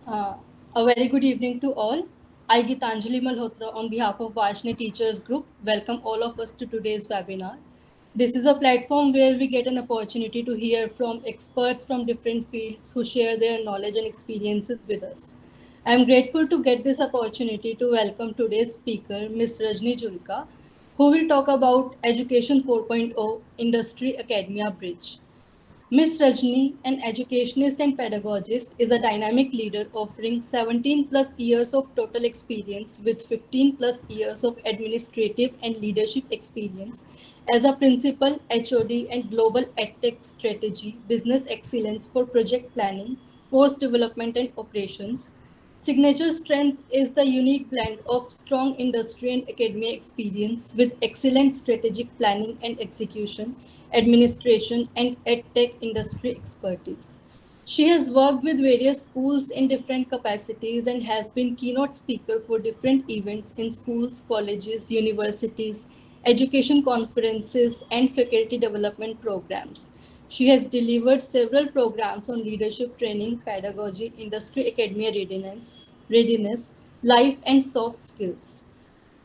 Uh, a very good evening to all. I, Gitanjali Malhotra, on behalf of Vaishnavi Teachers Group, welcome all of us to today's webinar. This is a platform where we get an opportunity to hear from experts from different fields who share their knowledge and experiences with us. I am grateful to get this opportunity to welcome today's speaker, Ms. Rajni Julka, who will talk about Education 4.0 Industry Academia Bridge. Ms. Rajni, an educationist and pedagogist, is a dynamic leader offering 17 plus years of total experience with 15 plus years of administrative and leadership experience as a principal, HOD, and global EdTech strategy, business excellence for project planning, course development, and operations. Signature strength is the unique blend of strong industry and academia experience with excellent strategic planning and execution, administration, and edtech industry expertise. She has worked with various schools in different capacities and has been keynote speaker for different events in schools, colleges, universities, education conferences, and faculty development programs. She has delivered several programs on leadership training, pedagogy, industry academia readiness, life and soft skills.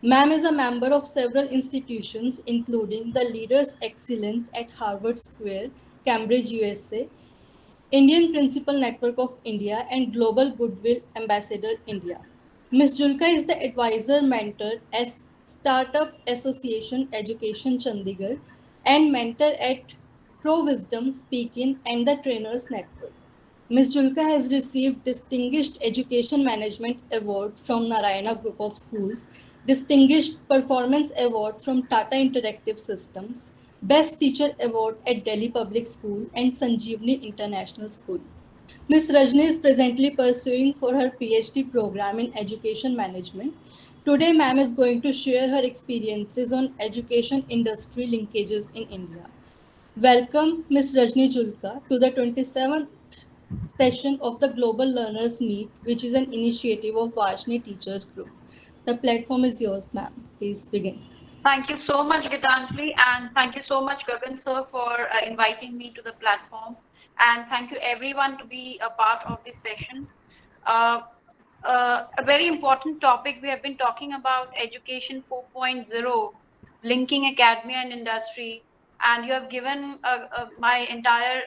MAM is a member of several institutions, including the Leaders Excellence at Harvard Square, Cambridge, USA, Indian Principal Network of India, and Global Goodwill Ambassador India. Ms. Julka is the advisor mentor at Startup Association Education Chandigarh and mentor at Pro Wisdom Speaking and the Trainers Network. Ms. Julka has received Distinguished Education Management Award from Narayana Group of Schools, Distinguished Performance Award from Tata Interactive Systems, Best Teacher Award at Delhi Public School and Sanjeevani International School. Ms. Rajni is presently pursuing for her PhD program in education management. Today, ma'am is going to share her experiences on education industry linkages in India. Welcome, Ms. Rajni Julka, to the 27th session of the Global Learners Meet, which is an initiative of Varshney Teachers Group. The platform is yours, ma'am. Please begin. Thank you so much, Gitanjali, and thank you so much, Gagan sir, for inviting me to the platform. And thank you everyone to be a part of this session. Uh, a very important topic. We have been talking about education 4.0, linking academia and industry, and you have given my entire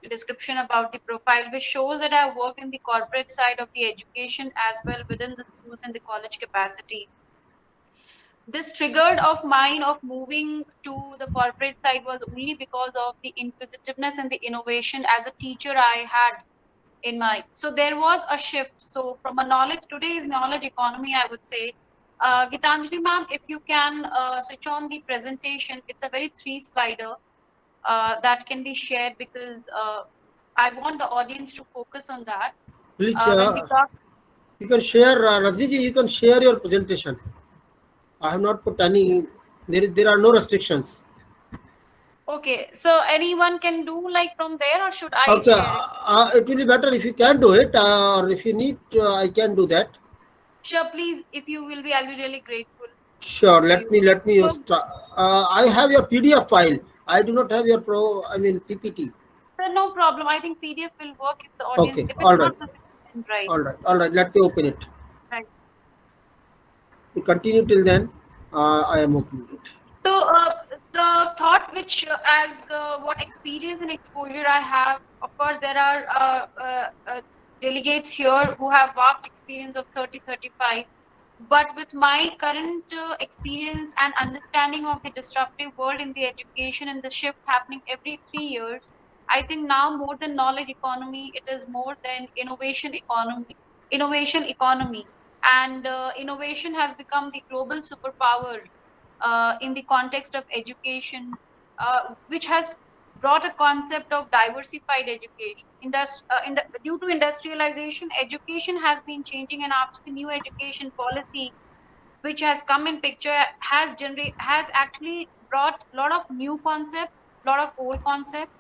description about the profile, which shows that I work in the corporate side of the education as well within the schools and the college capacity. This triggered of mine of moving to the corporate side was only because of the inquisitiveness and the innovation as a teacher I had in my. So there was a shift. So from a knowledge, today is knowledge economy, I would say. Gitanjali ma'am, if you can switch on the presentation, it's a very three slider that can be shared because I want the audience to focus on that. Please, When we talk. you can share, Rajni, you can share your presentation. I have not put any, there are no restrictions. Okay, so anyone can do like from there, or should I Okay, share it? it will be better if you can do it, or if you need, I can do that. Sure, please, if you will be, I'll be really grateful Sure, to let you. me, So, I have your PDF file. I do not have your PPT. sir, no problem. I think PDF will work if the audience, Okay, if it's all not right, sufficient, right? all right, let me open it. Right. You continue till then, I am opening it. So, the thought which, as what experience and exposure I have, of course, there are delegates here who have vast experience of 30, 35. But with my current experience and understanding of the disruptive world in the education and the shift happening every 3 years, I think now more than knowledge economy, it is more than innovation economy. Innovation economy, and innovation has become the global superpower in the context of education, which has brought a concept of diversified education. Due to industrialization, education has been changing, and after the new education policy, which has come in picture, has actually brought a lot of new concepts, a lot of old concepts,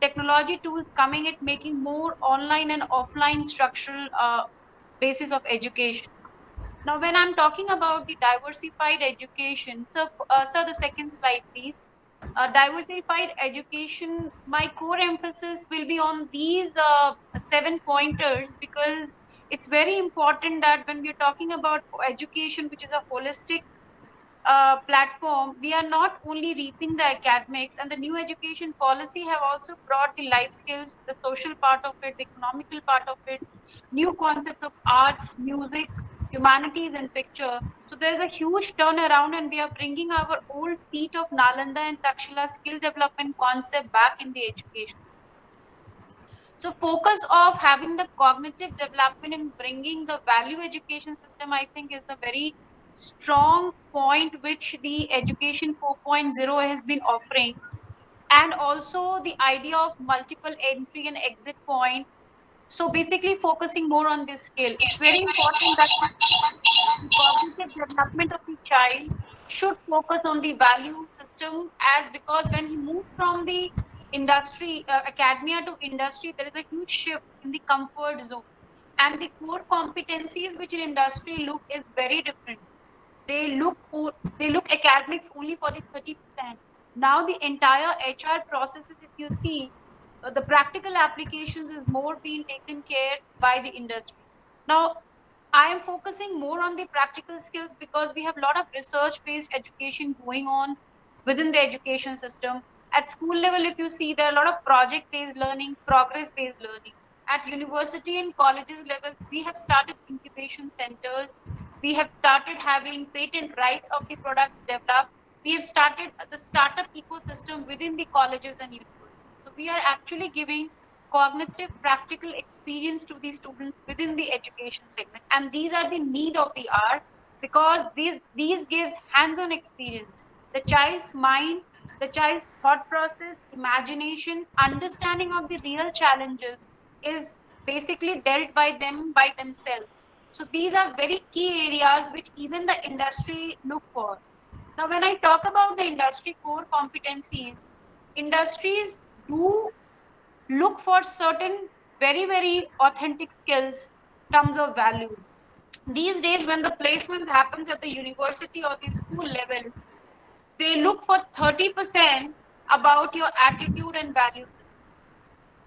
technology tools coming at making more online and offline structural basis of education. Now, when I'm talking about the diversified education, so, sir, the second slide, please. Diversified education, my core emphasis will be on these 7 pointers because It's very important that when we're talking about education, which is a holistic platform, we are not only reaping the academics, and the new education policy have also brought the life skills, the social part of it, the economical part of it, new concepts of arts, music, humanities, and picture. So there's a huge turnaround, and we are bringing our old feet of Nalanda and Takshila skill development concept back in the education system. So focus of having the cognitive development and bringing the value education system, I think, is the very strong point which the education 4.0 has been offering. And also the idea of multiple entry and exit point. So basically focusing more on this skill. It's very important that the cognitive development of the child should focus on the value system, as because when he moves from the industry academia to industry, there is a huge shift in the comfort zone, and the core competencies which in industry look is very different. They look academics only for the 30%. Now the entire HR processes, if you see, the practical applications is more being taken care by the industry. Now I am focusing more on the practical skills because we have a lot of research based education going on within the education system. At school level, if you see, there are a lot of project based learning, progress based learning. At university and colleges level, we have started incubation centers. We have started having patent rights of the products developed. We have started the startup ecosystem within the colleges and universities. So we are actually giving cognitive practical experience to the students within the education segment, and these are the need of the hour, because these gives hands-on experience, the child's mind, the child's thought process, imagination, understanding of the real challenges is basically dealt by them by themselves. So these are very key areas which even the industry look for. Now when I talk about the industry core competencies, industries do look for certain very authentic skills, terms of value. These days when the placement happens at the university or the school level, they look for 30% about your attitude and values.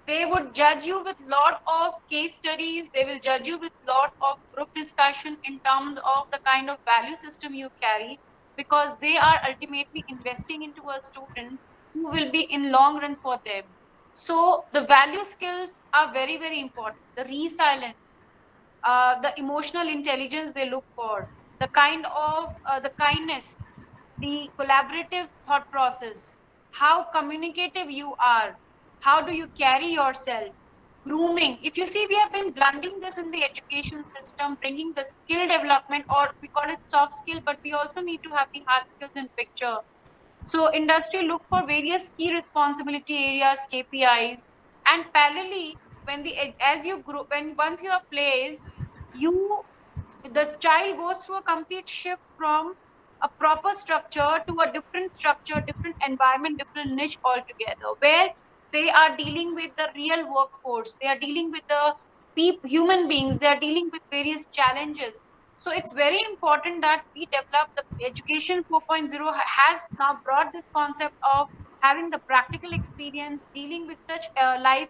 They would judge you with lot of case studies, they will judge you with lot of group discussion in terms of the kind of value system you carry, because they are ultimately investing into a student who will be in long run for them. So the value skills are very important. The resilience, the emotional intelligence they look for, the kind of the kindness, the collaborative thought process, how communicative you are, how do you carry yourself, grooming. If you see, we have been blending this in the education system, bringing the skill development, or we call it soft skill, but we also need to have the hard skills in picture. So industry look for various key responsibility areas, KPIs, and parallelly, when the as you grow, when once you are placed, you the child goes through a complete shift from a proper structure to a different structure, different environment, different niche altogether, where they are dealing with the real workforce, they are dealing with the human beings, they are dealing with various challenges. So it's very important that we develop the education 4.0 has now brought this concept of having the practical experience dealing with such life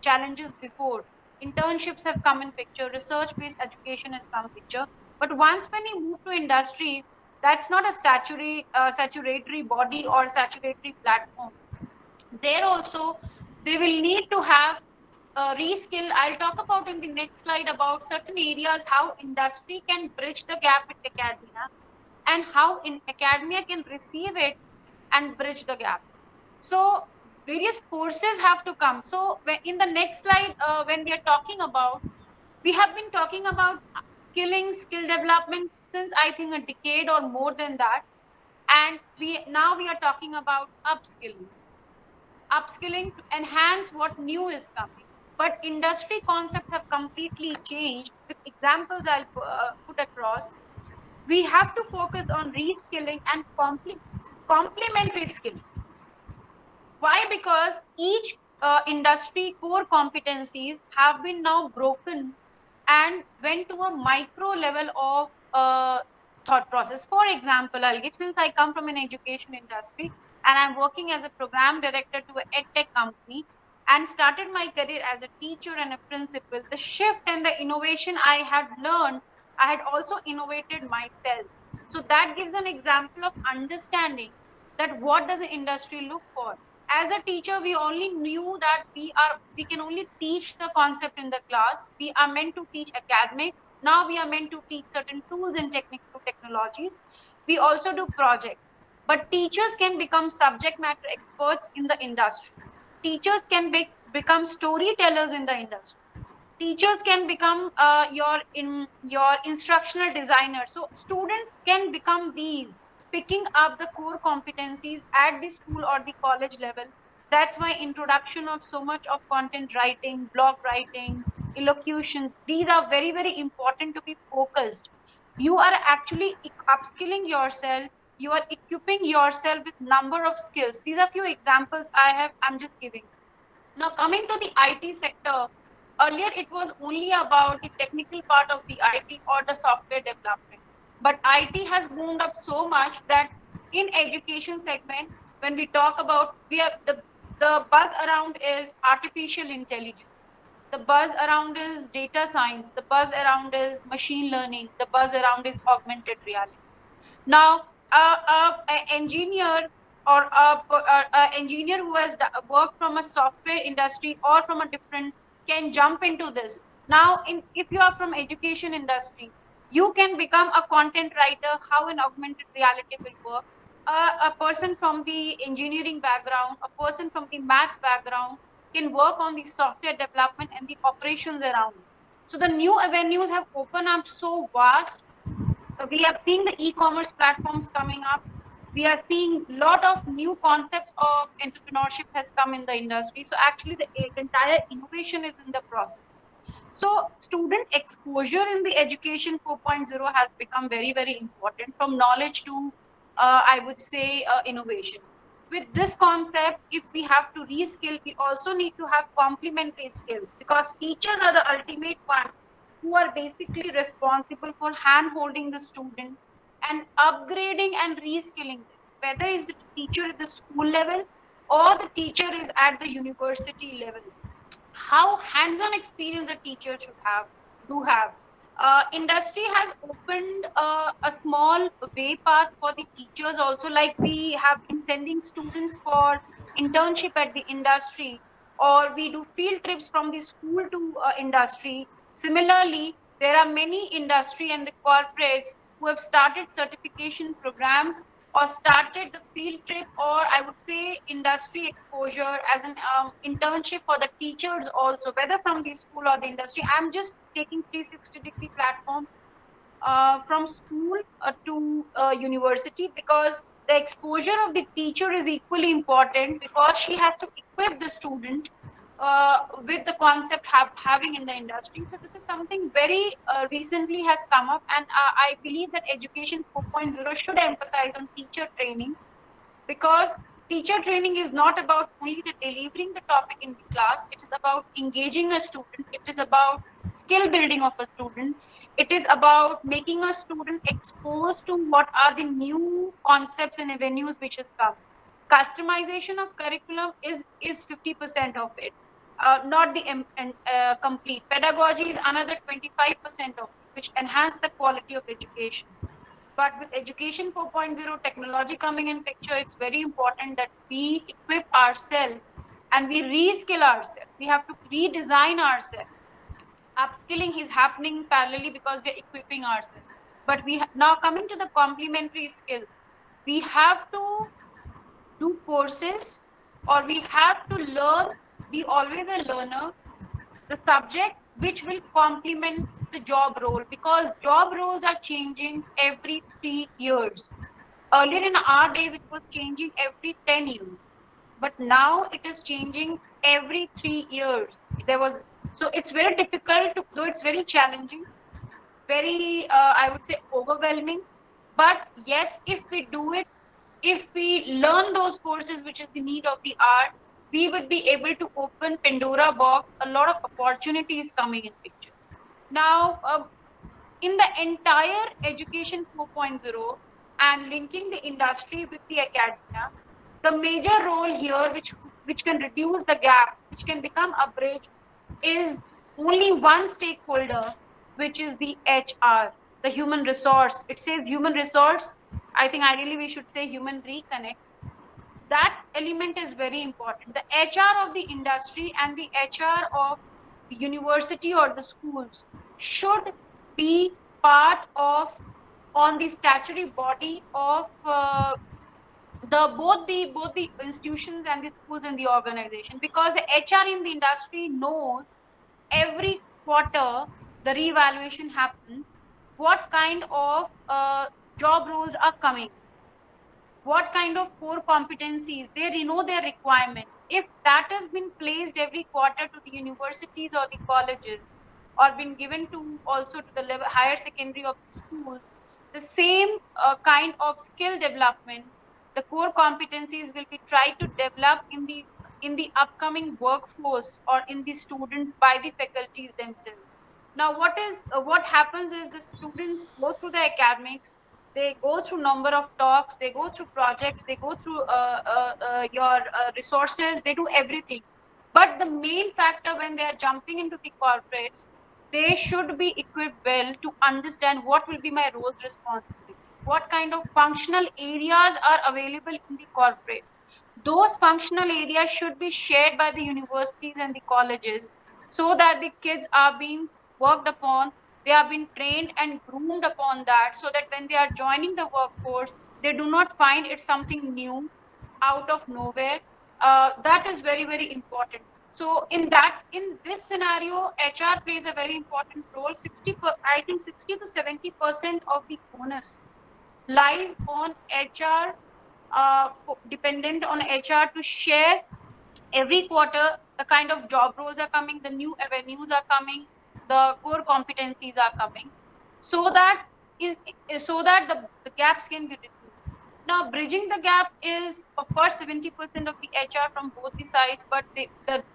challenges before. Internships have come in picture, research based education has come picture. But once when you move to industry, that's not a saturatory body or saturatory platform. There also they will need to have reskill. I'll talk about in the next slide about certain areas how industry can bridge the gap with academia, and how in academia can receive it and bridge the gap. So various courses have to come. So in the next slide, when we are talking about, we have been talking about skill development since I think a decade or more than that, and we are talking about upskilling to enhance what new is coming. But industry concepts have completely changed. With examples I'll put across, we have to focus on reskilling and complementary skilling. Why? Because each industry core competencies have been now broken and went to a micro level of thought process. For example, I'll give, since I come from an education industry and I'm working as a program director to a edtech company, and started my career as a teacher and a principal, the shift and the innovation I had learned, I had also innovated myself. So that gives an example of understanding that what does the industry look for. As a teacher, we only knew that we can only teach the concept in the class. We are meant to teach academics. Now we are meant to teach certain tools and technical technologies. We also do projects. But teachers can become subject matter experts in the industry. Teachers can become storytellers in the industry. Teachers can become your instructional designer. So students can become these, picking up the core competencies at the school or the college level. That's why introduction of so much of content writing, blog writing, elocution, these are very, very important to be focused. You are actually upskilling yourself. You are equipping yourself with number of skills. These are few examples I'm just giving. Now, coming to the IT sector, earlier it was only about the technical part of the IT or the software development. But IT has boomed up so much that in education segment, when we talk about, the buzz around is artificial intelligence. The buzz around is data science. The buzz around is machine learning. The buzz around is augmented reality. Now, a engineer or a engineer who has worked from a software industry or from a different can jump into this. Now, if you are from education industry, you can become a content writer. How an augmented reality will work. A person from the engineering background, a person from the maths background can work on the software development and the operations around it. So the new avenues have opened up so vast. We are seeing the e-commerce platforms coming up. We are seeing a lot of new concepts of entrepreneurship has come in the industry. So actually the entire innovation is in the process. So student exposure in the education 4.0 has become very, very important, from knowledge to I would say innovation. With this concept, if we have to reskill, we also need to have complementary skills, because teachers are the ultimate one who are basically responsible for hand holding the student and upgrading and reskilling them, whether is the teacher at the school level or the teacher is at the university level. How hands-on experience a teacher should have, do have. Industry has opened a small way path for the teachers also, like we have been sending students for internship at the industry, or we do field trips from the school to industry. Similarly, there are many industry and the corporates who have started certification programs or started the field trip, or I would say industry exposure as an internship for the teachers also, whether from the school or the industry. I'm just taking 360-degree platform from school to university, because the exposure of the teacher is equally important, because she has to equip the student with the concept having in the industry. So this is something very recently has come up, and I believe that education 4.0 should emphasize on teacher training, because teacher training is not about only the delivering the topic in the class. It is about engaging a student. It is about skill building of a student. It is about making a student exposed to what are the new concepts and avenues which has come. Customization of curriculum is 50% of it, not the complete. Pedagogy is another 25% of it, which enhance the quality of education. But with education 4.0 technology coming in picture, it's very important that we equip ourselves and we reskill ourselves. We have to redesign ourselves. Upskilling is happening parallelly because we're equipping ourselves. But now coming to the complementary skills, we have to do courses, or we have to learn, be always a learner, the subject which will complement the job role, because job roles are changing every 3 years. Earlier in our days, it was changing every 10 years, but now it is changing every 3 years. There was, so it's very difficult to, though it's very challenging, very, I would say, overwhelming. But yes, if we do it, if we learn those courses, which is the need of the hour, we would be able to open Pandora box, a lot of opportunities coming in picture. Now, in the entire education 4.0 and linking the industry with the academia, the major role here, which which can reduce the gap, which can become a bridge, is only one stakeholder, which is the HR, the human resource. It says human resource. I think ideally we should say human reconnect. That element is very important. The HR of the industry and the HR of the university or the schools should be part of on the statutory body of both the institutions and the schools and the organization, because the HR in the industry knows every quarter the reevaluation happens, what kind of job roles are coming, what kind of core competencies, they know their requirements. If that has been placed every quarter to the universities or the colleges, or been given to also to the level higher secondary of the schools, the same kind of skill development, the core competencies will be tried to develop in the upcoming workforce or in the students by the faculties themselves. Now what happens is the students go through the academics, they go through number of talks, they go through projects, they go through your resources, they do everything. But the main factor when they are jumping into the corporates, they should be equipped well to understand what will be my roles responsibility, what kind of functional areas are available in the corporates. Those functional areas should be shared by the universities and the colleges, so that the kids are being worked upon, they are being trained and groomed upon that, so that when they are joining the workforce, they do not find it something new out of nowhere. That is very, very important. So in this scenario, HR plays a very important role. I think 60 to 70% of the onus lies on HR, dependent on HR to share every quarter the kind of job roles are coming, the new avenues are coming, the core competencies are coming, so that the gaps can be reduced. Now, bridging the gap is, of course, 70% of the HR from both the sides, but the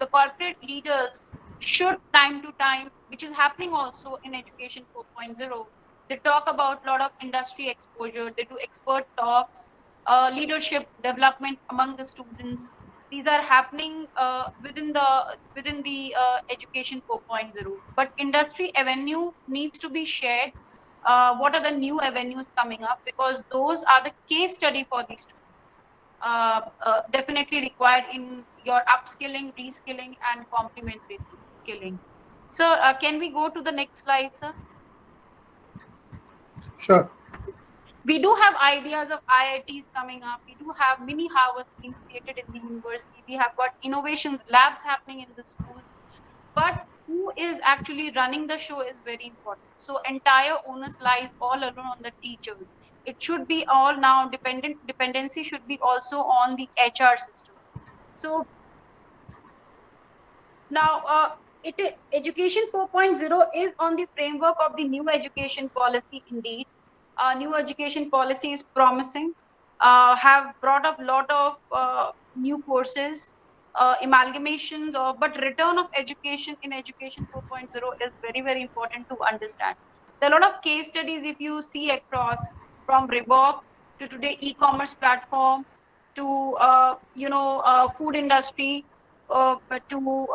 corporate leaders should time to time, which is happening also in Education 4.0, they talk about a lot of industry exposure, they do expert talks, leadership development among the students. These are happening within the Education 4.0. But industry avenue needs to be shared. What are the new avenues coming up? Because those are the case study for these students. Definitely required in your upskilling, reskilling, and complementary skilling. Sir, can we go to the next slide, sir? Sure. We do have ideas of IITs coming up. We do have mini Harvards being created in the university. We have got innovations labs happening in the schools. But who is actually running the show is very important. So entire onus lies all alone on the teachers. It should be all now dependency should be also on the HR system. So now Education 4.0 is on the framework of the new education policy indeed. New education policy is promising, have brought up a lot of new courses, amalgamations of, but return of education in Education 4.0 is very, very important to understand. There are a lot of case studies if you see across, from Reebok to today e-commerce platform to food industry, to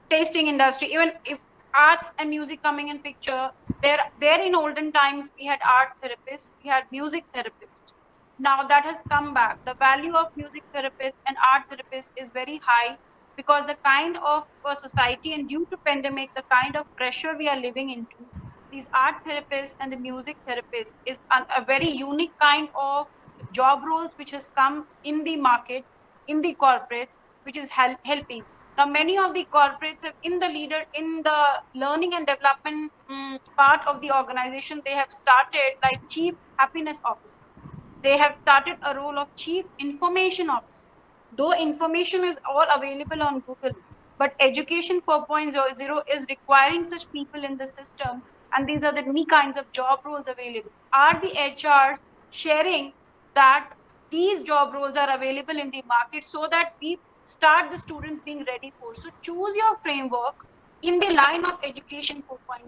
tasting industry, even if arts and music coming in picture, there in olden times we had art therapists, we had music therapists. Now that has come back. The value of music therapist and art therapist is very high, because the kind of society, and due to pandemic, the kind of pressure we are living into, these art therapists and the music therapist is a very unique kind of job roles which has come in the market, in the corporates, which is helping. Now, many of the corporates have in the learning and development part of the organization, they have started like chief happiness officer. They have started a role of chief information officer. Though information is all available on Google, but Education 4.0 is requiring such people in the system, and these are the many kinds of job roles available. Are the HR sharing that these job roles are available in the market, so that we start the students being ready for? So choose your framework in the line of Education 4.0.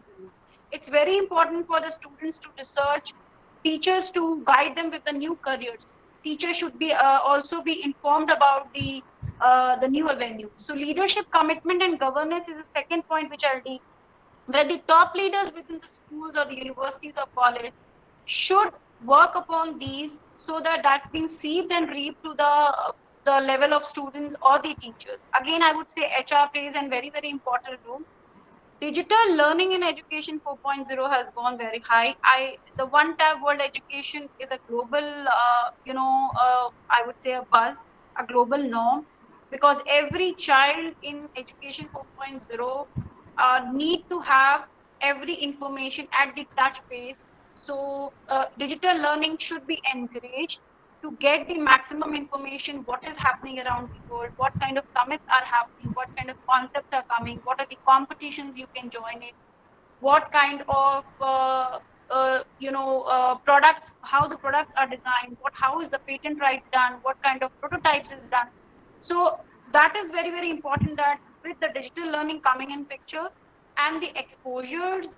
It's very important for the students to research, teachers to guide them with the new careers. Teachers should be also be informed about the the newer venues. So leadership, commitment, and governance is the second point which I'll deal, where the top leaders within the schools or the universities or college should work upon these so that that's being sieved and reaped to the level of students or the teachers. Again, I would say HR plays a very, very important role. Digital learning in education 4.0 has gone very high. The one tab world education is a global, I would say a buzz, a global norm, because every child in education 4.0 need to have every information at the touch base. So digital learning should be encouraged to get the maximum information, what is happening around the world, what kind of summits are happening, what kind of concepts are coming, what are the competitions you can join in, what kind of products, how the products are designed, how is the patent rights done, what kind of prototypes is done. So that is very, very important, that with the digital learning coming in picture, and the exposures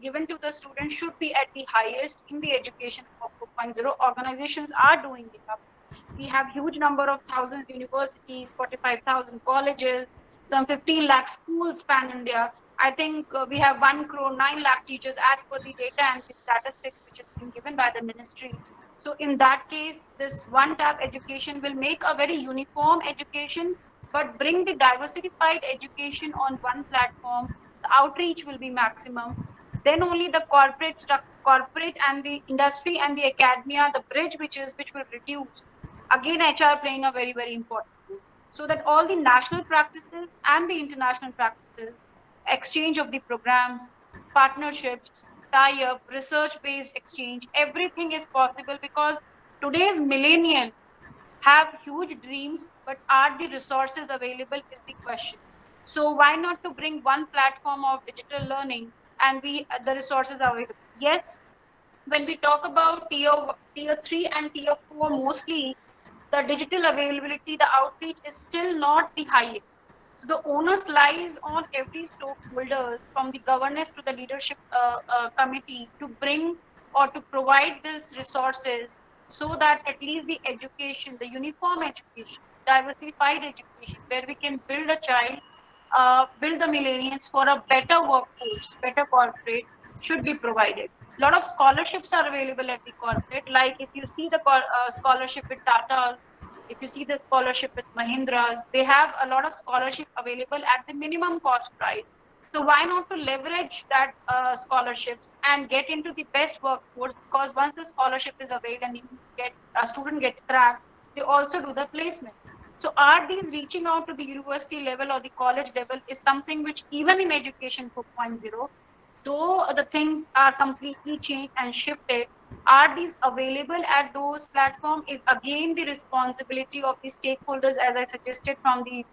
given to the students should be at the highest in the education of 4.0. Organizations are doing it up. We have huge number of thousands universities, 45,000 colleges, some 15 lakh schools span India. I think we have 1 crore 9 lakh teachers as per the data and the statistics which has been given by the ministry. So in that case, this one tab education will make a very uniform education, but bring the diversified education on one platform. The outreach will be maximum. Then only the corporate and the industry and the academia, the bridge which will reduce. Again, HR playing a very, very important role, so that all the national practices and the international practices, exchange of the programs, partnerships, tie-up, research-based exchange, everything is possible, because today's millennial have huge dreams, but are the resources available is the question. So why not to bring one platform of digital learning, and the resources are available? Yes, when we talk about tier 3 and tier 4, mostly the digital availability, the outreach is still not the highest. So the onus lies on every stakeholder, from the governance to the leadership committee, to bring or to provide these resources, so that at least the education, the uniform education, diversified education, where we can build a child, build the millennials for a better workforce, better corporate, should be provided. A lot of scholarships are available at the corporate. Like if you see the scholarship with Tata, if you see the scholarship with Mahindras, they have a lot of scholarship available at the minimum cost price. So why not to leverage that scholarships and get into the best workforce? Because once the scholarship is available and a student gets cracked, they also do the placement. So are these reaching out to the university level or the college level is something which, even in education 4.0, though the things are completely changed and shifted, are these available at those platforms is again the responsibility of the stakeholders, as I suggested, from the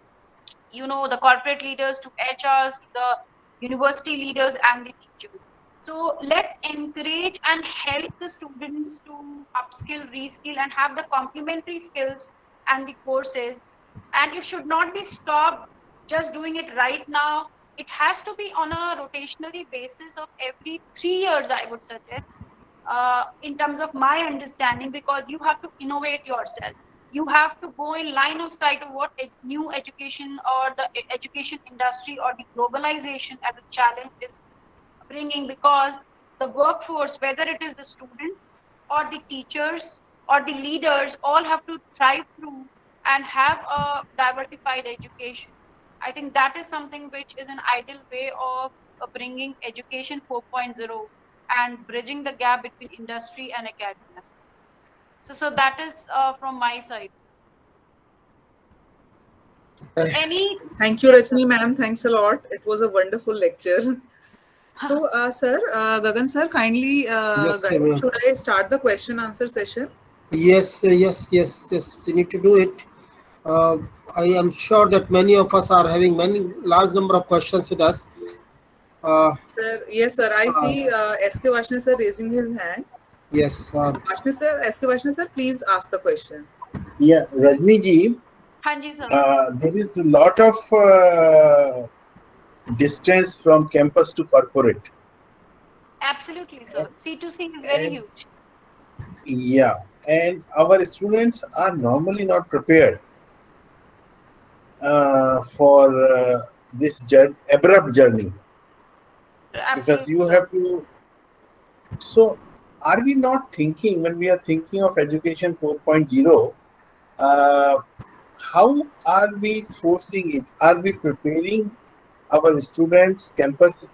the corporate leaders to HRs to the university leaders and the teachers. So let's encourage and help the students to upskill, reskill, and have the complementary skills and the courses. And it should not be stopped just doing it right now. It has to be on a rotationally basis of every 3 years, I would suggest, in terms of my understanding, because you have to innovate yourself. You have to go in line of sight of what new education or the education industry or the globalization as a challenge is bringing, because the workforce, whether it is the student or the teachers or the leaders, all have to thrive through and have a diversified education. I think that is something which is an ideal way of bringing education 4.0 and bridging the gap between industry and academia. So that is from my side. So any Thank you, Rajni ma'am. Thanks a lot. It was a wonderful lecture. So, sir, Gagan sir, kindly Yes, guide. ma'am. Should I start the question answer session? Yes, yes. We need to do it. I am sure that many of us are having large number of questions with us. Sir, yes, sir. I see SK Vashne sir raising his hand. Yes. Vashne sir, SK Vashne sir, please ask the question. Yeah, Rajni ji, Hanji sir. there is a lot of distance from campus to corporate. Absolutely, sir. C2C is very huge. Yeah, and our students are normally not prepared. for this abrupt journey, because Absolutely, you sir. have to. So, are we not thinking, when we are thinking of education 4.0, how are we forcing it? Are we preparing our students campus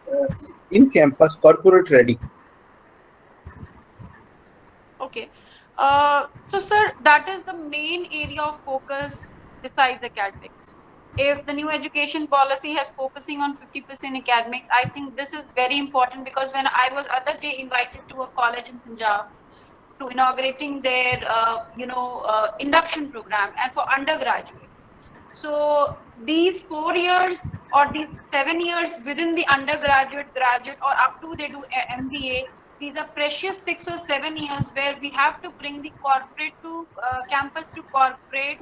in campus corporate ready? Okay. So, sir, that is the main area of focus besides academics. If the new education policy has focusing on 50% academics, I think this is very important, because when I was other day invited to a college in Punjab to inaugurating their, induction program and for undergraduate. So these 4 years or these 7 years within the undergraduate, graduate, or up to they do a MBA, these are precious 6 or 7 years where we have to bring the corporate to campus to corporate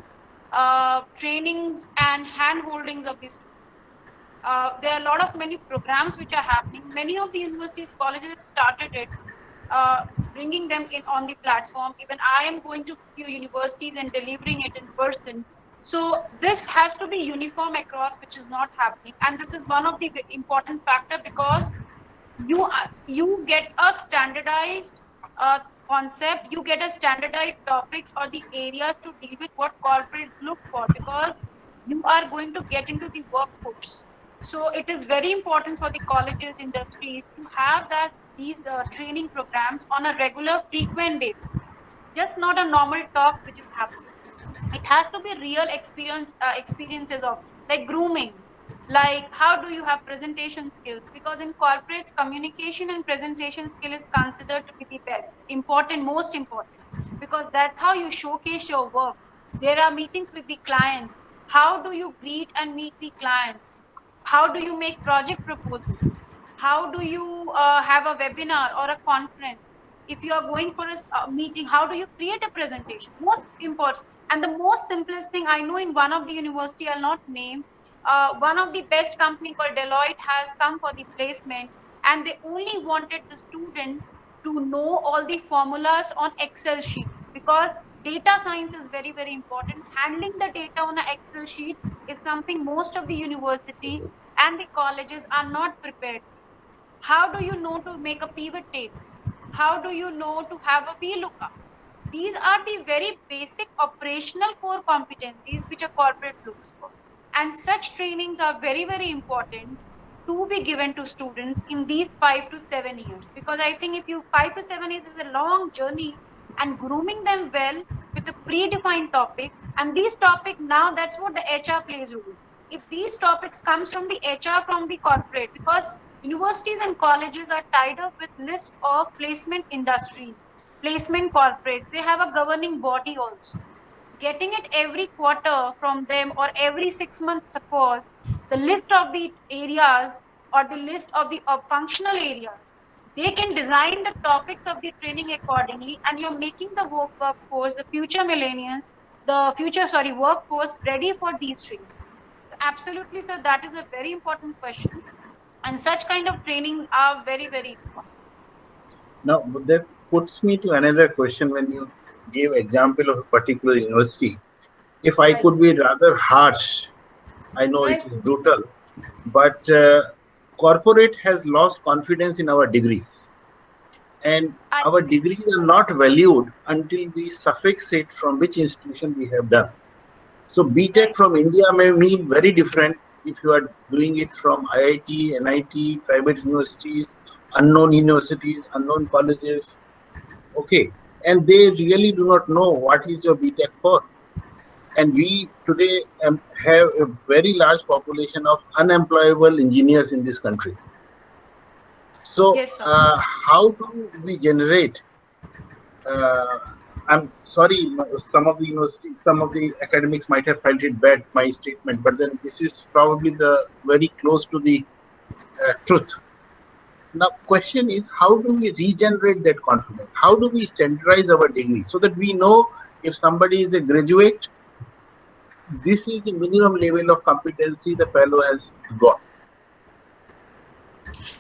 trainings and hand holdings of these students. There are a lot of many programs which are happening. Many of the universities, colleges have started it, uh, bringing them in on the platform. Even I am going to few universities and delivering it in person. So this has to be uniform across, which is not happening, and this is one of the important factor, because you get a standardized concept, you get a standardized topics or the areas to deal with what corporates look for, because you are going to get into the workforce. So it is very important for the colleges, industries to have that these training programs on a regular, frequent basis, just not a normal talk which is happening. It has to be real experiences of, like, grooming, like how do you have presentation skills, because in corporates communication and presentation skill is considered to be the best important, most important, because that's how you showcase your work. There are meetings with the clients. How do you greet and meet the clients? How do you make project proposals? How do you have a webinar or a conference? If you are going for a meeting, how do you create a presentation? Most important, and the most simplest thing I know, in one of the university, I'll not name, one of the best company called Deloitte has come for the placement, and they only wanted the student to know all the formulas on Excel sheet, because data science is very, very important. Handling the data on an Excel sheet is something most of the university and the colleges are not prepared. How do you know to make a pivot table? How do you know to have a VLOOKUP? These are the very basic operational core competencies which a corporate looks for. And such trainings are very, very important to be given to students in these 5 to 7 years. Because I think if you 5 to 7 years is a long journey, and grooming them well with a predefined topic, and these topic now, that's what the HR plays a role. If these topics comes from the HR, from the corporate, because universities and colleges are tied up with list of placement industries, placement corporates, they have a governing body also. Getting it every quarter from them or every 6 months support, the list of the areas or the list of the functional areas, they can design the topics of the training accordingly, and you're making the workforce, the future millennials, the future, sorry, workforce ready for these trainings. Absolutely, sir, that is a very important question, and such kind of training are very, very important. Now, that puts me to another question. When you gave example of a particular university, if I Right, could be rather harsh, I know it right, is brutal, but corporate has lost confidence in our degrees, and I our agree. degrees are not valued until we suffix it from which institution we have done. So BTech Right. from India may mean very different if you are doing it from IIT, NIT, private universities, unknown colleges. Okay, and they really do not know what is your BTech for. And we today have a very large population of unemployable engineers in this country. So, Yes, sir. how do we generate? Uh, I'm sorry, some of the universities, some of the academics might have felt it bad, my statement, but then this is probably the very close to the truth. Now, question is, how do we regenerate that confidence? How do we standardize our degree so that we know if somebody is a graduate, this is the minimum level of competency the fellow has got.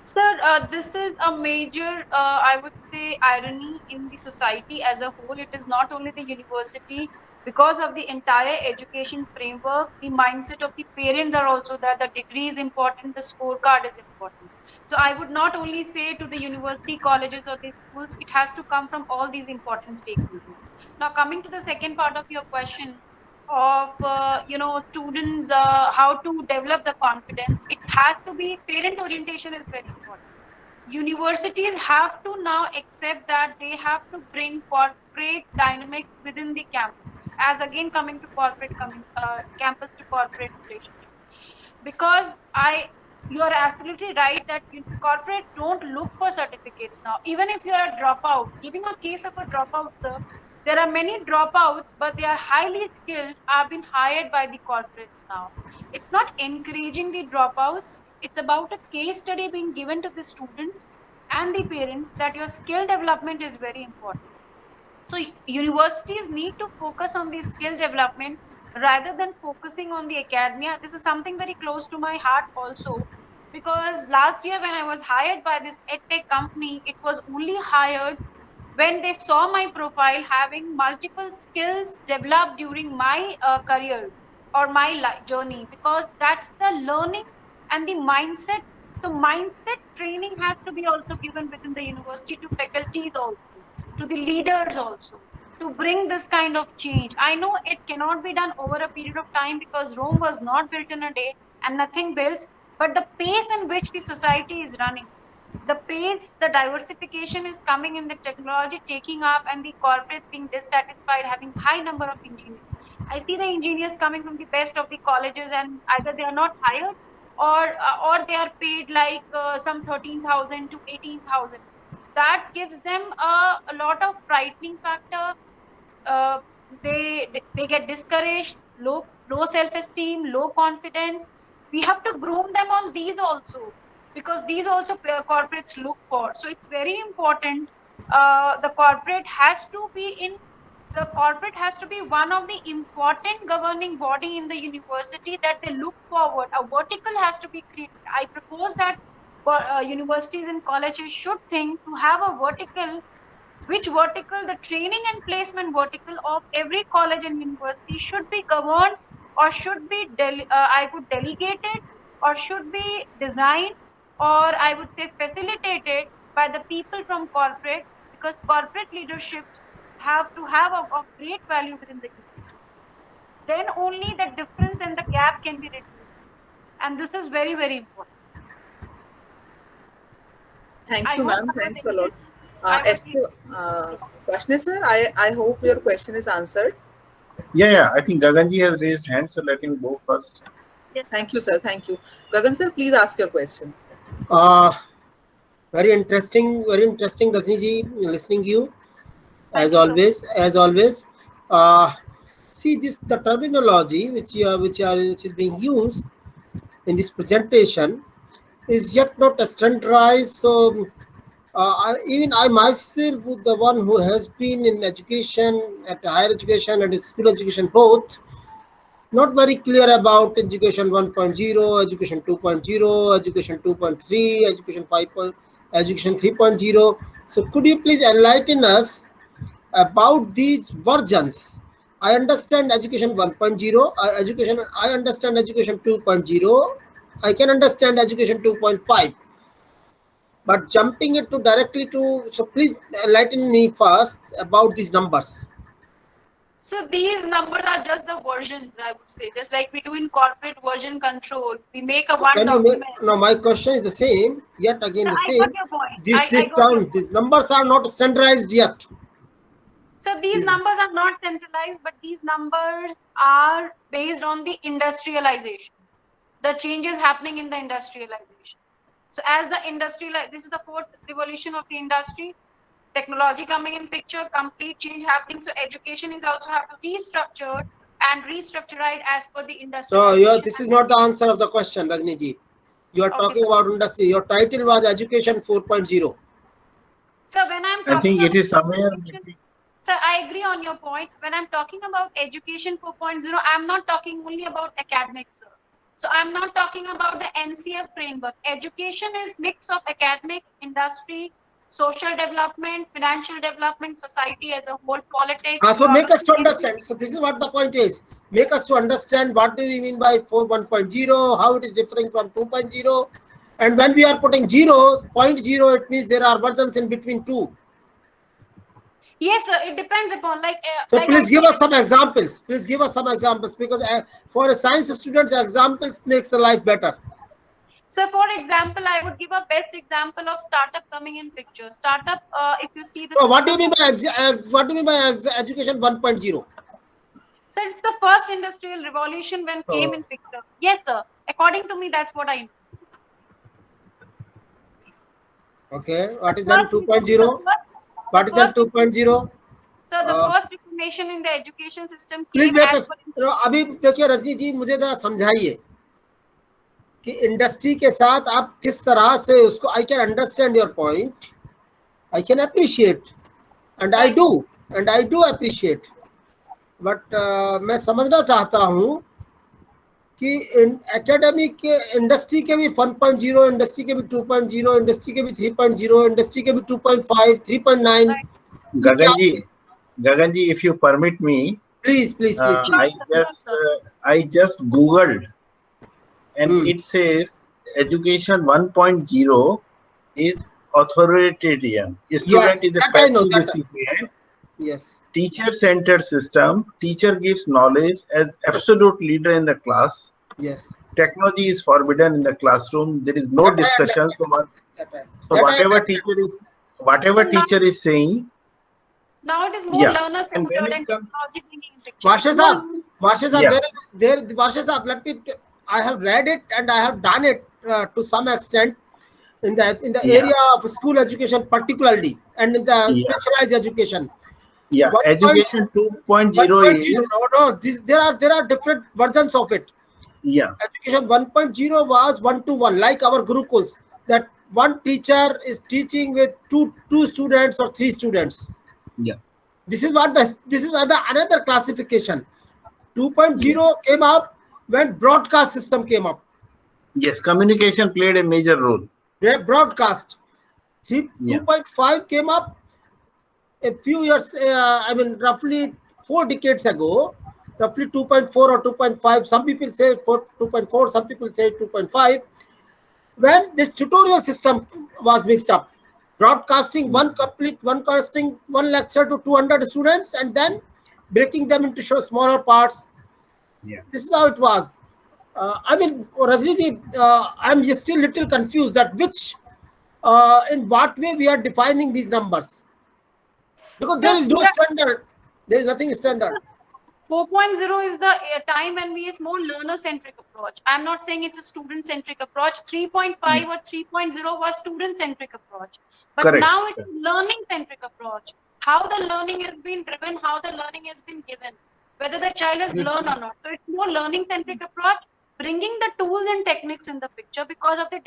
Sir, this is a major, I would say, irony in the society as a whole. It is not only the university, because of the entire education framework, the mindset of the parents are also there. The degree is important, the scorecard is important. So I would not only say to the university, colleges, or the schools, it has to come from all these important stakeholders. Now, coming to the second part of your question of students, how to develop the confidence, it has to be parent orientation is very important. Universities have to now accept that they have to bring corporate dynamics within the campus, as again coming to campus to corporate relationship. Because you are absolutely right that corporate don't look for certificates now. Even if you are a dropout, giving a case of a dropout, sir, there are many dropouts, but they are highly skilled, have been hired by the corporates now. It's not encouraging the dropouts. It's about a case study being given to the students and the parents that your skill development is very important. So universities need to focus on the skill development rather than focusing on the academia. This is something very close to my heart also, because last year when I was hired by this edtech company, it was only hired when they saw my profile having multiple skills developed during my career or my journey, because that's the learning and the mindset. So mindset training has to be also given within the university to faculties also, to the leaders also, to bring this kind of change. I know it cannot be done over a period of time because Rome was not built in a day and nothing builds, but the pace in which the society is running, the pace, the diversification is coming in the technology taking up, and the corporates being dissatisfied, having high number of engineers. I see the engineers coming from the best of the colleges, and either they are not hired or they are paid like some 13,000 to 18,000. That gives them a lot of frightening factor. uh, they get discouraged, low self esteem, low confidence. We have to groom them on these also, because these also corporates look for. So it's very important. The corporate has to be in the corporate has to be one of the important governing body in the university that they look forward. A vertical has to be created. I propose that universities and colleges should think to have a vertical, which vertical, the training and placement vertical of every college and university should be governed, or should be I would delegate it, or should be designed, or I would say facilitated by the people from corporate, because corporate leadership have to have of great value within the university. Then only the difference and the gap can be reduced, and this is very, very important. Thank I you, hope ma'am. I was Thanks a able lot. I was Esther, Vashne sir, I hope your question is answered. Yeah. I think Gaganji has raised hand, so let him go first. Thank you, sir. Thank you. Gagan sir, please ask your question. Very interesting, Rajni ji, listening you Thank as you, sir. always, see this, the terminology which is being used in this presentation is yet not standardized. So even I myself, the one who has been in education, at higher education and school education both, not very clear about education 1.0, education 2.0, education 2.3, education 3.0. So could you please enlighten us about these versions? I understand education 1.0, I understand education 2.0, I can understand education 2.5. But jumping it to directly to, so please enlighten me first about these numbers. So these numbers are just the versions, I would say. Just like we do in corporate version control, we make a So one can you make, document. no, my question is the same, yet again So the I got same. your point. This I got your point. these numbers are not standardized yet. So these numbers are not centralized, but these numbers are based on the industrialization, the changes happening in the industrialization. So as the industry, this is the fourth revolution of the industry, technology coming in picture, complete change happening. So education is also have to restructure and restructure as per the No, industrialization. this is not the answer of the question, Rajni ji. You are Okay, talking sir. about industry. Your title was education 4.0. So when I'm I talking think it about is somewhere education, between. sir, I agree on your point. When I'm talking about education 4.0, I'm not talking only about academics, sir. So I'm not talking about the NCF framework. Education is mix of academics, industry, social development, financial development, society as a whole, politics. So make us to geography. understand. So this is what the point is. Make us to understand what do we mean by 1.0, how it is different from 2.0. And when we are putting 0.0, it means there are versions in between two. Yes, sir. It depends upon So like please I give said, us some examples. Please give us some examples, because for a science student, examples makes the life better. So, for example, I would give a best example of startup coming in picture. Startup, if you see the So what do you system, mean by education 1.0? so it's the first industrial revolution when came in picture. Yes, sir. According to me, that's what I know. Okay, what is The then first, 2.0? What is then first, 2.0? so the first information in the education system please came make as us per. अभी देखिए रजनी जी, मुझे जरा समझाइए कि industry के साथ आप किस तरह से उसको, I can understand your point, I can appreciate and I do appreciate, but मैं समझना चाहता हूं कि एकेडमिक के इंडस्ट्री के भी 1.0, इंडस्ट्री के भी 2.0, इंडस्ट्री के भी 3.0, इंडस्ट्री के भी 2.5, 3.9. Gagan ji, if you permit me, please please please I just googled, and it says education 1.0 is authoritarian. Student is a passive recipient. Yes. Teacher-centered system. Teacher gives knowledge as absolute leader in the class. Yes. Technology is forbidden in the classroom. There is no discussion. So whatever teacher is saying. Now it is more learner And when centered it and comes, technology being in picture. Varsha Saab, let me, I have read it and I have done it to some extent in the area of school education particularly, and in the specialized education. Yeah, education 2.0 is there are different versions of it. Yeah, education 1.0 was 1-to-1, like our gurukuls, that one teacher is teaching with two students or three students. Yeah, this is another classification. 2.0 came up when broadcast system came up. Yes, communication played a major role. Broadcast. 2.5 came up a few years, roughly 4 decades ago, roughly 2.4 or 2.5. Some people say 2.4, some people say 2.5. When this tutorial system was mixed up, broadcasting one lecture to 200 students and then breaking them into smaller parts. Yeah, this is how it was. Rajni ji, I'm still little confused that in what way we are defining these numbers, because there is no standard. There is nothing standard. 4.0 is the time when it's more learner-centric approach. I'm not saying it's a student-centric approach. 3.5 or 3.0 was student-centric approach. But correct. Now it's learning-centric approach. How the learning has been driven, how the learning has been given, whether the child has learned or not. So it's more learning-centric approach, bringing the tools and techniques in the picture because of the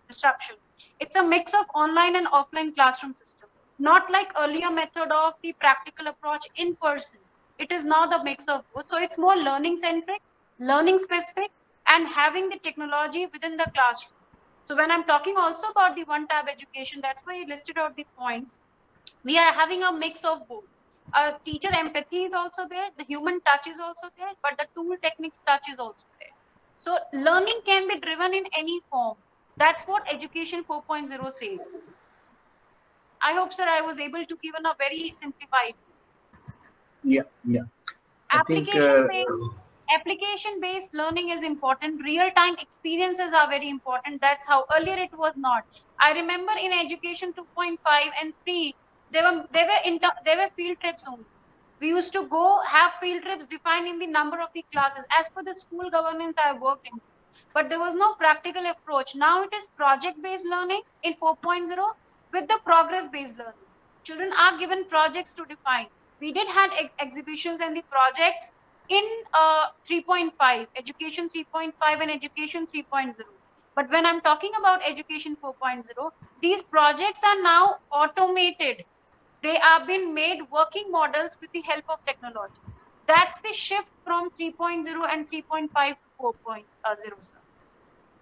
disruption. It's a mix of online and offline classroom system. Not like earlier method of the practical approach in person. It is now the mix of both. So it's more learning centric, learning specific, and having the technology within the classroom. So when I'm talking also about the one tab education, that's why I listed out the points. We are having a mix of both. Teacher empathy is also there, the human touch is also there, but the tool techniques touch is also there. So learning can be driven in any form. That's what education 4.0 says. I hope, sir, I was able to give a very simplified. Yeah. Application-based learning is important. Real-time experiences are very important. That's how earlier it was not. I remember in education 2.5 and 3, they were field trips only. We used to go have field trips defining the number of the classes as per the school governance I worked in. But there was no practical approach. Now it is project-based learning in 4.0 with the progress-based learning. Children are given projects to define. We did have exhibitions and the projects in 3.5, education 3.5 and education 3.0. But when I'm talking about education 4.0, these projects are now automated. They are being made working models with the help of technology. That's the shift from 3.0 and 3.5 to 4.0, sir.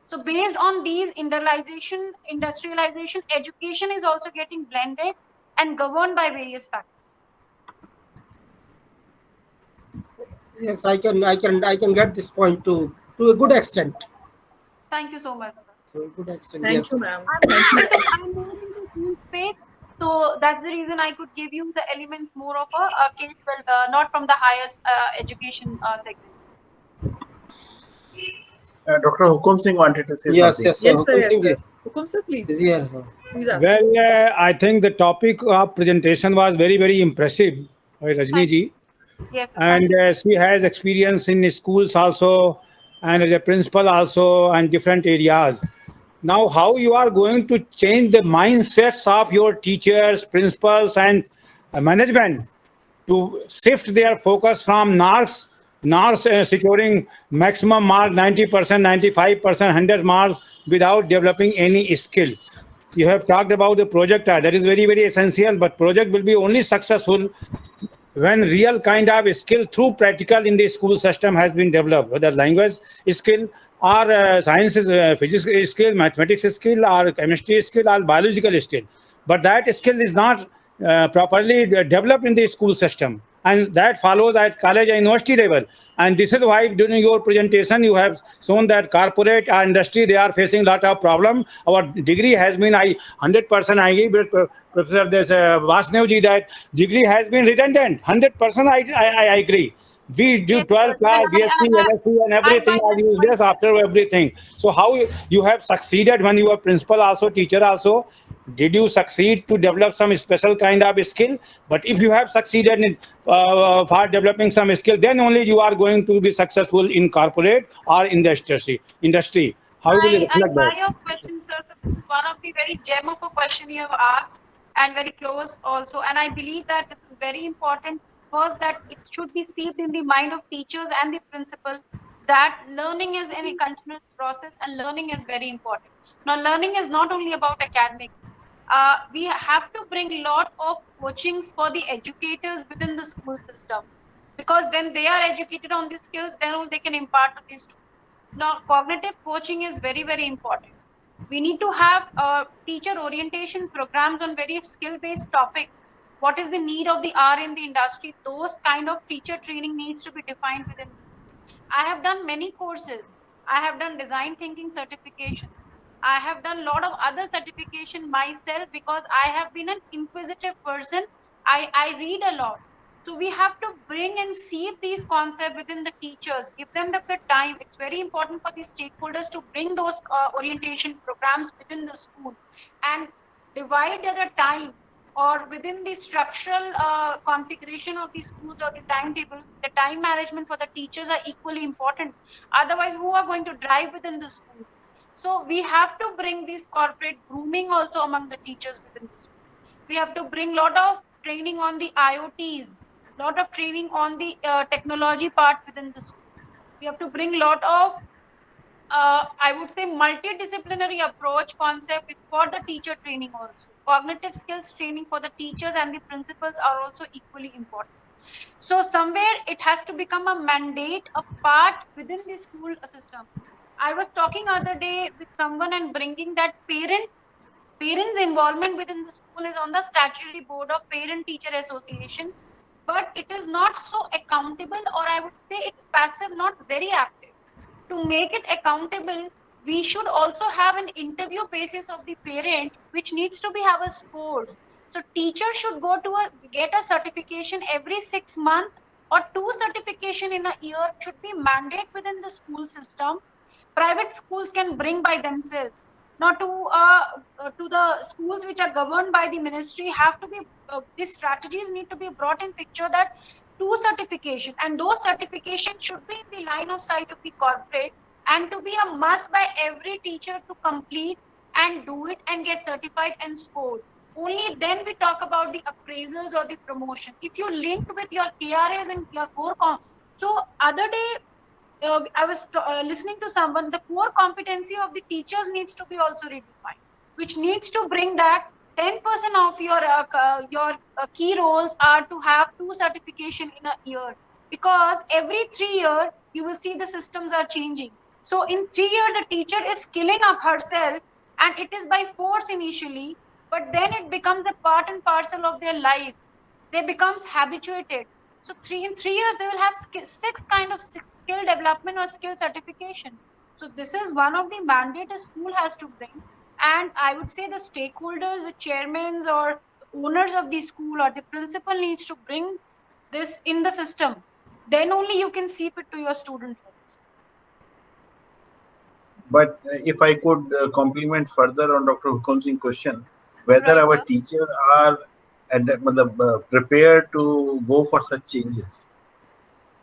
So based on these industrialization, education is also getting blended and governed by various factors. Yes, I can get this point to a good extent. Thank you so much, sir. To a good extent, Thank yes. you, ma'am. I'm Thank more you. into field space, so that's the reason I could give you the elements more of a case, not from the highest education segments. Dr. Hukum Singh wanted to say Yes, something. yes, sir. Yes, sir. Hukum Yes, Singh sir. ji Hukum sir, please. is here. Please ask. Well, I think the topic of presentation was very, very impressive by Rajni Thank ji. Yes, sir. Thank And you. she has experience in schools also, and as a principal also, and different areas. Now, how you are going to change the mindsets of your teachers, principals, and management to shift their focus from NARS securing maximum mark 90%, 95%, 100 marks without developing any skill. You have talked about the project, that is very, very essential, but project will be only successful when real kind of skill through practical in the school system has been developed, whether language skill or science, physics skill, mathematics skill, or chemistry skill, or biological skill. But that skill is not properly developed in the school system, and that follows at college and university level. And this is why during your presentation you have shown that corporate or industry, they are facing a lot of problem. Our degree has been, I 100% I give it, Professor this Vasnev ji, that degree has been redundant. 100% I agree. We do Yes, sir. 12 class, BSc, MSc, and everything. I use this after everything. So how you have succeeded when you are principal also, teacher also? Did you succeed to develop some special kind of skill? But if you have succeeded in for developing some skill, then only you are going to be successful in corporate or in the industry. How will you I reflect buy that? your question, sir. So this is one of the very gem of a question you have asked, and very close also. And I believe that this is very important. First, that it should be seeped in the mind of teachers and the principal that learning is a continuous process, and learning is very important. Now, learning is not only about academic. We have to bring a lot of coachings for the educators within the school system, because when they are educated on these skills, then only they can impart to these students. Now, cognitive coaching is very, very important. We need to have teacher orientation programs on very skill-based topics. What is the need of the hour in the industry? Those kind of teacher training needs to be defined within this. I have done many courses. I have done design thinking certification. I have done a lot of other certification myself because I have been an inquisitive person. I read a lot. So we have to bring and seed these concepts within the teachers, give them the time. It's very important for the stakeholders to bring those orientation programs within the school and divide at a time, or within the structural configuration of the schools or the timetable, the time management for the teachers are equally important. Otherwise, who are going to drive within the school? So we have to bring this corporate grooming also among the teachers within the schools. We have to bring a lot of training on the IoTs, lot of training on the technology part within the schools. We have to bring a lot of I would say multidisciplinary approach concept for the teacher training also. Cognitive skills training for the teachers and the principals are also equally important. So somewhere it has to become a mandate, a part within the school system. I was talking other day with someone and bringing that parents involvement within the school is on the statutory board of parent teacher association, but it is not so accountable, or I would say it's passive, not very active. To make it accountable, we should also have an interview basis of the parent, which needs to be have a scores. So teacher should go to get a certification every 6 months, or two certification in a year should be mandate within the school system. Private schools can bring by themselves. Now to the schools which are governed by the ministry have to be these strategies need to be brought in picture, that two certification, and those certifications should be in the line of sight of the corporate, and to be a must by every teacher to complete and do it and get certified and scored. Only then we talk about the appraisals or the promotion. If you link with your KRAs and your so other day I was listening to someone, the core competency of the teachers needs to be also redefined, which needs to bring that 10% of your key roles are to have two certification in a year, because every 3 year you will see the systems are changing. So in 3 years, the teacher is skilling up herself, and it is by force initially, but then it becomes a part and parcel of their life. They becomes habituated. So in 3 years, they will have six kind of skill development or skill certification. So this is one of the mandate a school has to bring. And I would say the stakeholders, the chairmen or owners of the school or the principal needs to bring this in the system. Then only you can seep it to your student lives. But if I could compliment further on Dr. Hukum Singh's question, whether Right, our sir. teachers are prepared to go for such changes.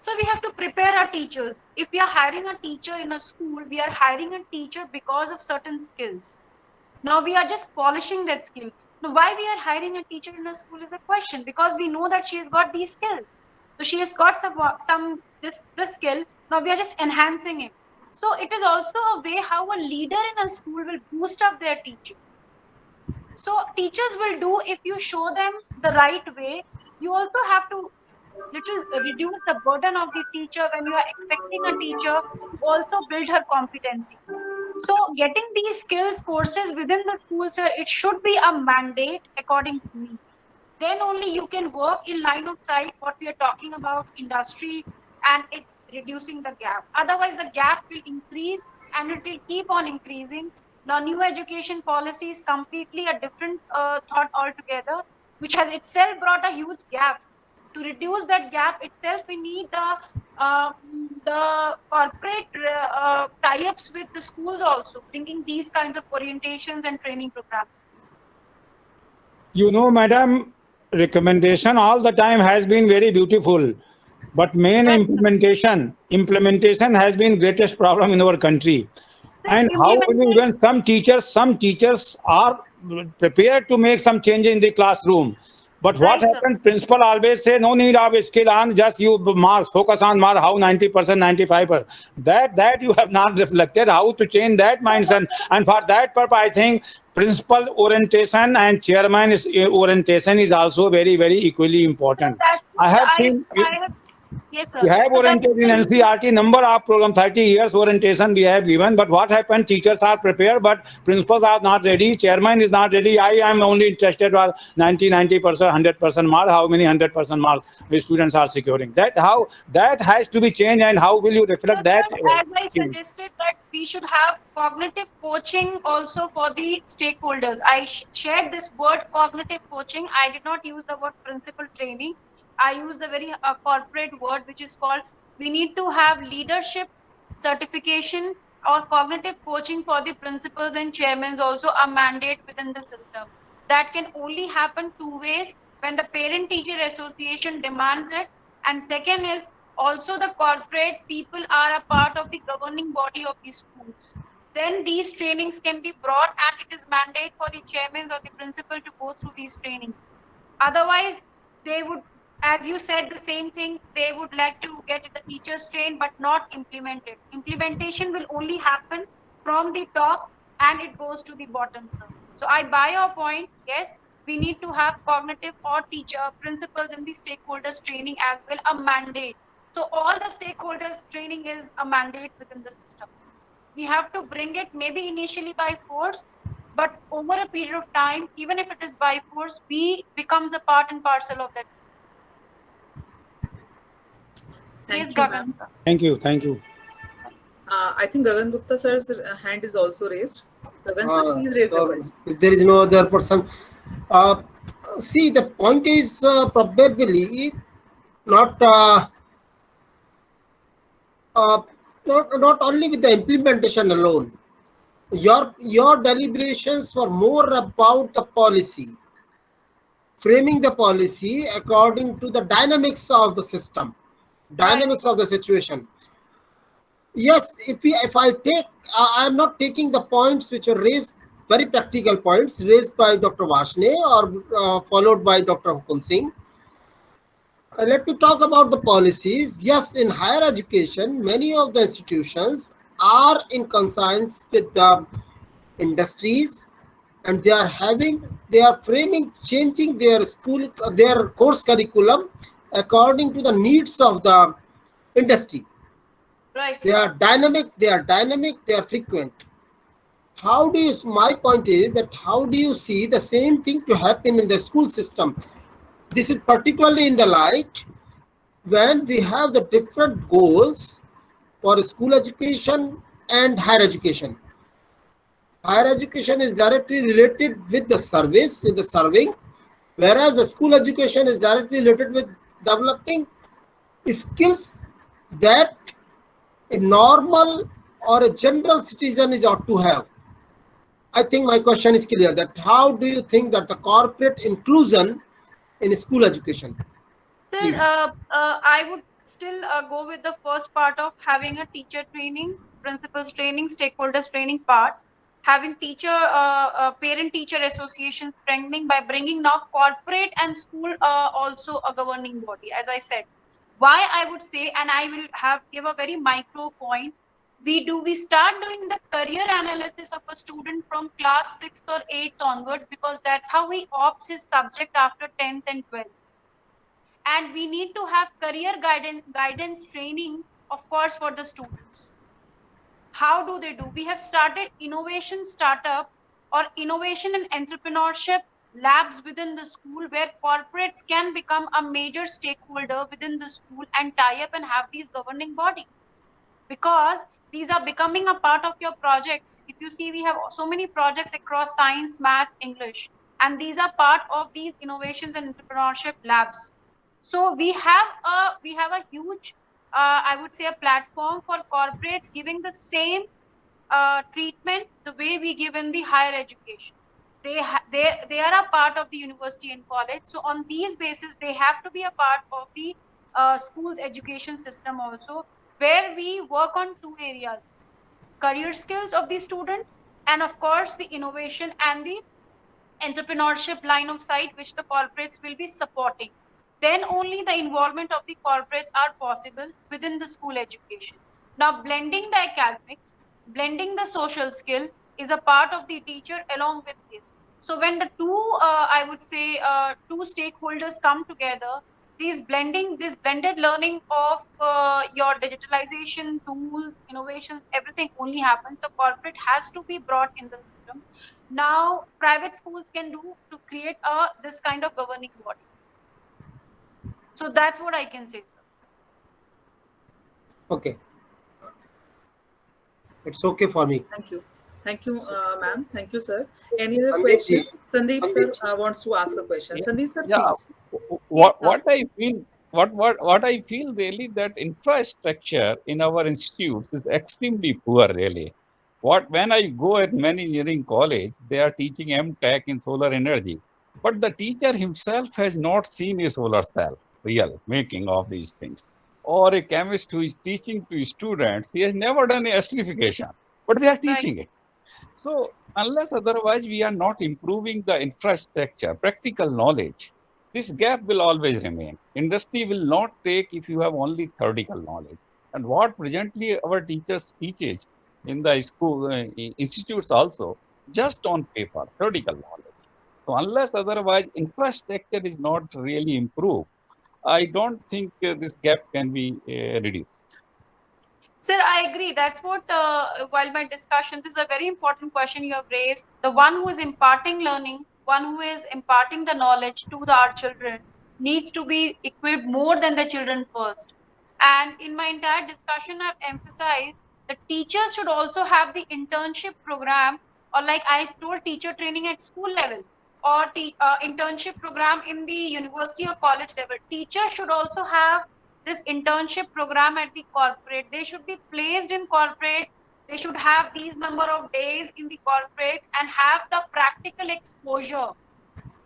So we have to prepare our teachers. If we are hiring a teacher in a school, we are hiring a teacher because of certain skills. Now we are just polishing that skill. Now why we are hiring a teacher in a school is a question, because we know that she has got these skills. So she has got this skill. Now we are just enhancing it. So it is also a way how a leader in a school will boost up their teacher. So teachers will do if you show them the right way. You also have to little reduce the burden of the teacher when you are expecting a teacher to also build her competencies. So getting these skills courses within the school, sir, it should be a mandate according to me. Then only you can work in line of sight what we are talking about industry, and it's reducing the gap. Otherwise the gap will increase and it will keep on increasing. Now new education policy is completely a different thought altogether, which has itself brought a huge gap. To reduce that gap itself, we need the corporate tie-ups with the schools also, bringing these kinds of orientations and training programs. You know, madam, recommendation all the time has been very beautiful, but main Right. implementation has been greatest problem in our country. And how even some teachers are prepared to make some change in the classroom. But what Right, sir. happens, principal always say, no need of skill on, just you marks, focus on mark, how 90%, 95%. That you have not reflected, how to change that mindset. And for that purpose, I think principal orientation and chairman orientation is also very, very equally important. I have seen... Yes, sir. We have So that oriented in NCERT number of program, 30 years orientation we have given, but what happened, teachers are prepared, but principals are not ready, chairman is not ready. I am only interested for 90%, 100% mark, how many 100% marks the students are securing. How that has to be changed, and how will you reflect that? as I suggested that we should have cognitive coaching also for the stakeholders. I shared this word cognitive coaching. I did not use the word principal training. I used the very corporate word, which is called, we need to have leadership certification or cognitive coaching for the principals and chairmen, also a mandate within the system. That can only happen two ways: when the parent teacher association demands it, and second is also the corporate people are a part of the governing body of the schools. Then these trainings can be brought, and it is mandate for the chairman or the principal to go through these trainings. Otherwise, they would, as you said, the same thing, they would like to get the teachers trained but not implemented. Implementation will only happen from the top and it goes to the bottom, sir. So I buy your point. Yes, we need to have cognitive or teacher principals in the stakeholders training as well, a mandate. So all the stakeholders training is a mandate within the systems. We have to bring it maybe initially by force, but over a period of time, even if it is by force, we becomes a part and parcel of that system. Thank Yes, you, Gagan, ma'am. sir. Thank you, thank you. I think Gagan Gupta sir's hand is also raised. Gagan sir, please raise your question. If there is no other person, see, the point is probably not not only with the implementation alone. Your deliberations were more about the policy, framing the policy according to the dynamics of the system, dynamics of the situation. Yes, if I take, I am not taking the points which are raised, very practical points raised by Dr. Vashne or followed by Dr. Hukum Singh. Let me talk about the policies. Yes, in higher education, many of the institutions are in conscience with the industries, and they are framing, changing their their course curriculum according to the needs of the industry. Right, They sir. are dynamic, they are frequent. How do you, my point is that how do you see the same thing to happen in the school system? This is particularly in the light when we have the different goals for school education and higher education. Higher education is directly related with the service, with the serving, whereas the school education is directly related with developing skills that a normal or a general citizen is ought to have. I think my question is clear that how do you think that the corporate inclusion in school education? Sir, Please. I would still go with the first part of having a teacher training, principals training, stakeholders training part. Having parent-teacher association strengthening by bringing now corporate and school also a governing body. As I said, why I would say, and I will give a very micro point. We start doing the career analysis of a student from class 6th or 8th onwards, because that's how he opts his subject after 10th and 12th. And we need to have career guidance training, of course, for the students. How do they do? We have started innovation startup or innovation and entrepreneurship labs within the school, where corporates can become a major stakeholder within the school and tie up and have these governing body, because these are becoming a part of your projects. If you see, we have so many projects across science, math, English, and these are part of these innovations and entrepreneurship labs. So we have a huge, I would say, a platform for corporates giving the same treatment the way we give in the higher education. They are a part of the university and college, so on these basis they have to be a part of the school's education system also, where we work on two areas: career skills of the student, and of course the innovation and the entrepreneurship line of sight, which the corporates will be supporting. Then only the involvement of the corporates are possible within the school education. Now, blending the academics, blending the social skill is a part of the teacher along with this. So when the I would say, two stakeholders come together, this blended learning of your digitalization tools, innovations, everything only happens. So corporate has to be brought in the system. Now private schools can do to create this kind of governing bodies. So that's what I can say, sir. Okay. It's okay for me. Thank you, ma'am. Thank you, sir. Any other Sandeep ji. questions? Sandeep sir Sandeep ji. wants to ask a question. Yeah. Sandeep sir, Yeah. please. What I feel, what I feel really, that infrastructure in our institutes is extremely poor really. When I go at many engineering college, they are teaching MTech in solar energy, but the teacher himself has not seen a solar cell real making of these things. Or a chemist who is teaching to students, he has never done a esterification, but they are Right. teaching it. So unless otherwise we are not improving the infrastructure, practical knowledge, this gap will always remain. Industry will not take if you have only theoretical knowledge. And what presently our teachers teaches in the school institutes also, just on paper, theoretical knowledge. So unless otherwise infrastructure is not really improved, I don't think this gap can be reduced. Sir, I agree. That's what, while my discussion, this is a very important question you have raised. The one who is imparting learning, one who is imparting the knowledge to our children, needs to be equipped more than the children first. And in my entire discussion, I've emphasized that teachers should also have the internship program, or like I told, teacher training at school level, or internship program in the university or college level. Teachers should also have this internship program at the corporate. They should be placed in corporate. They should have these number of days in the corporate and have the practical exposure.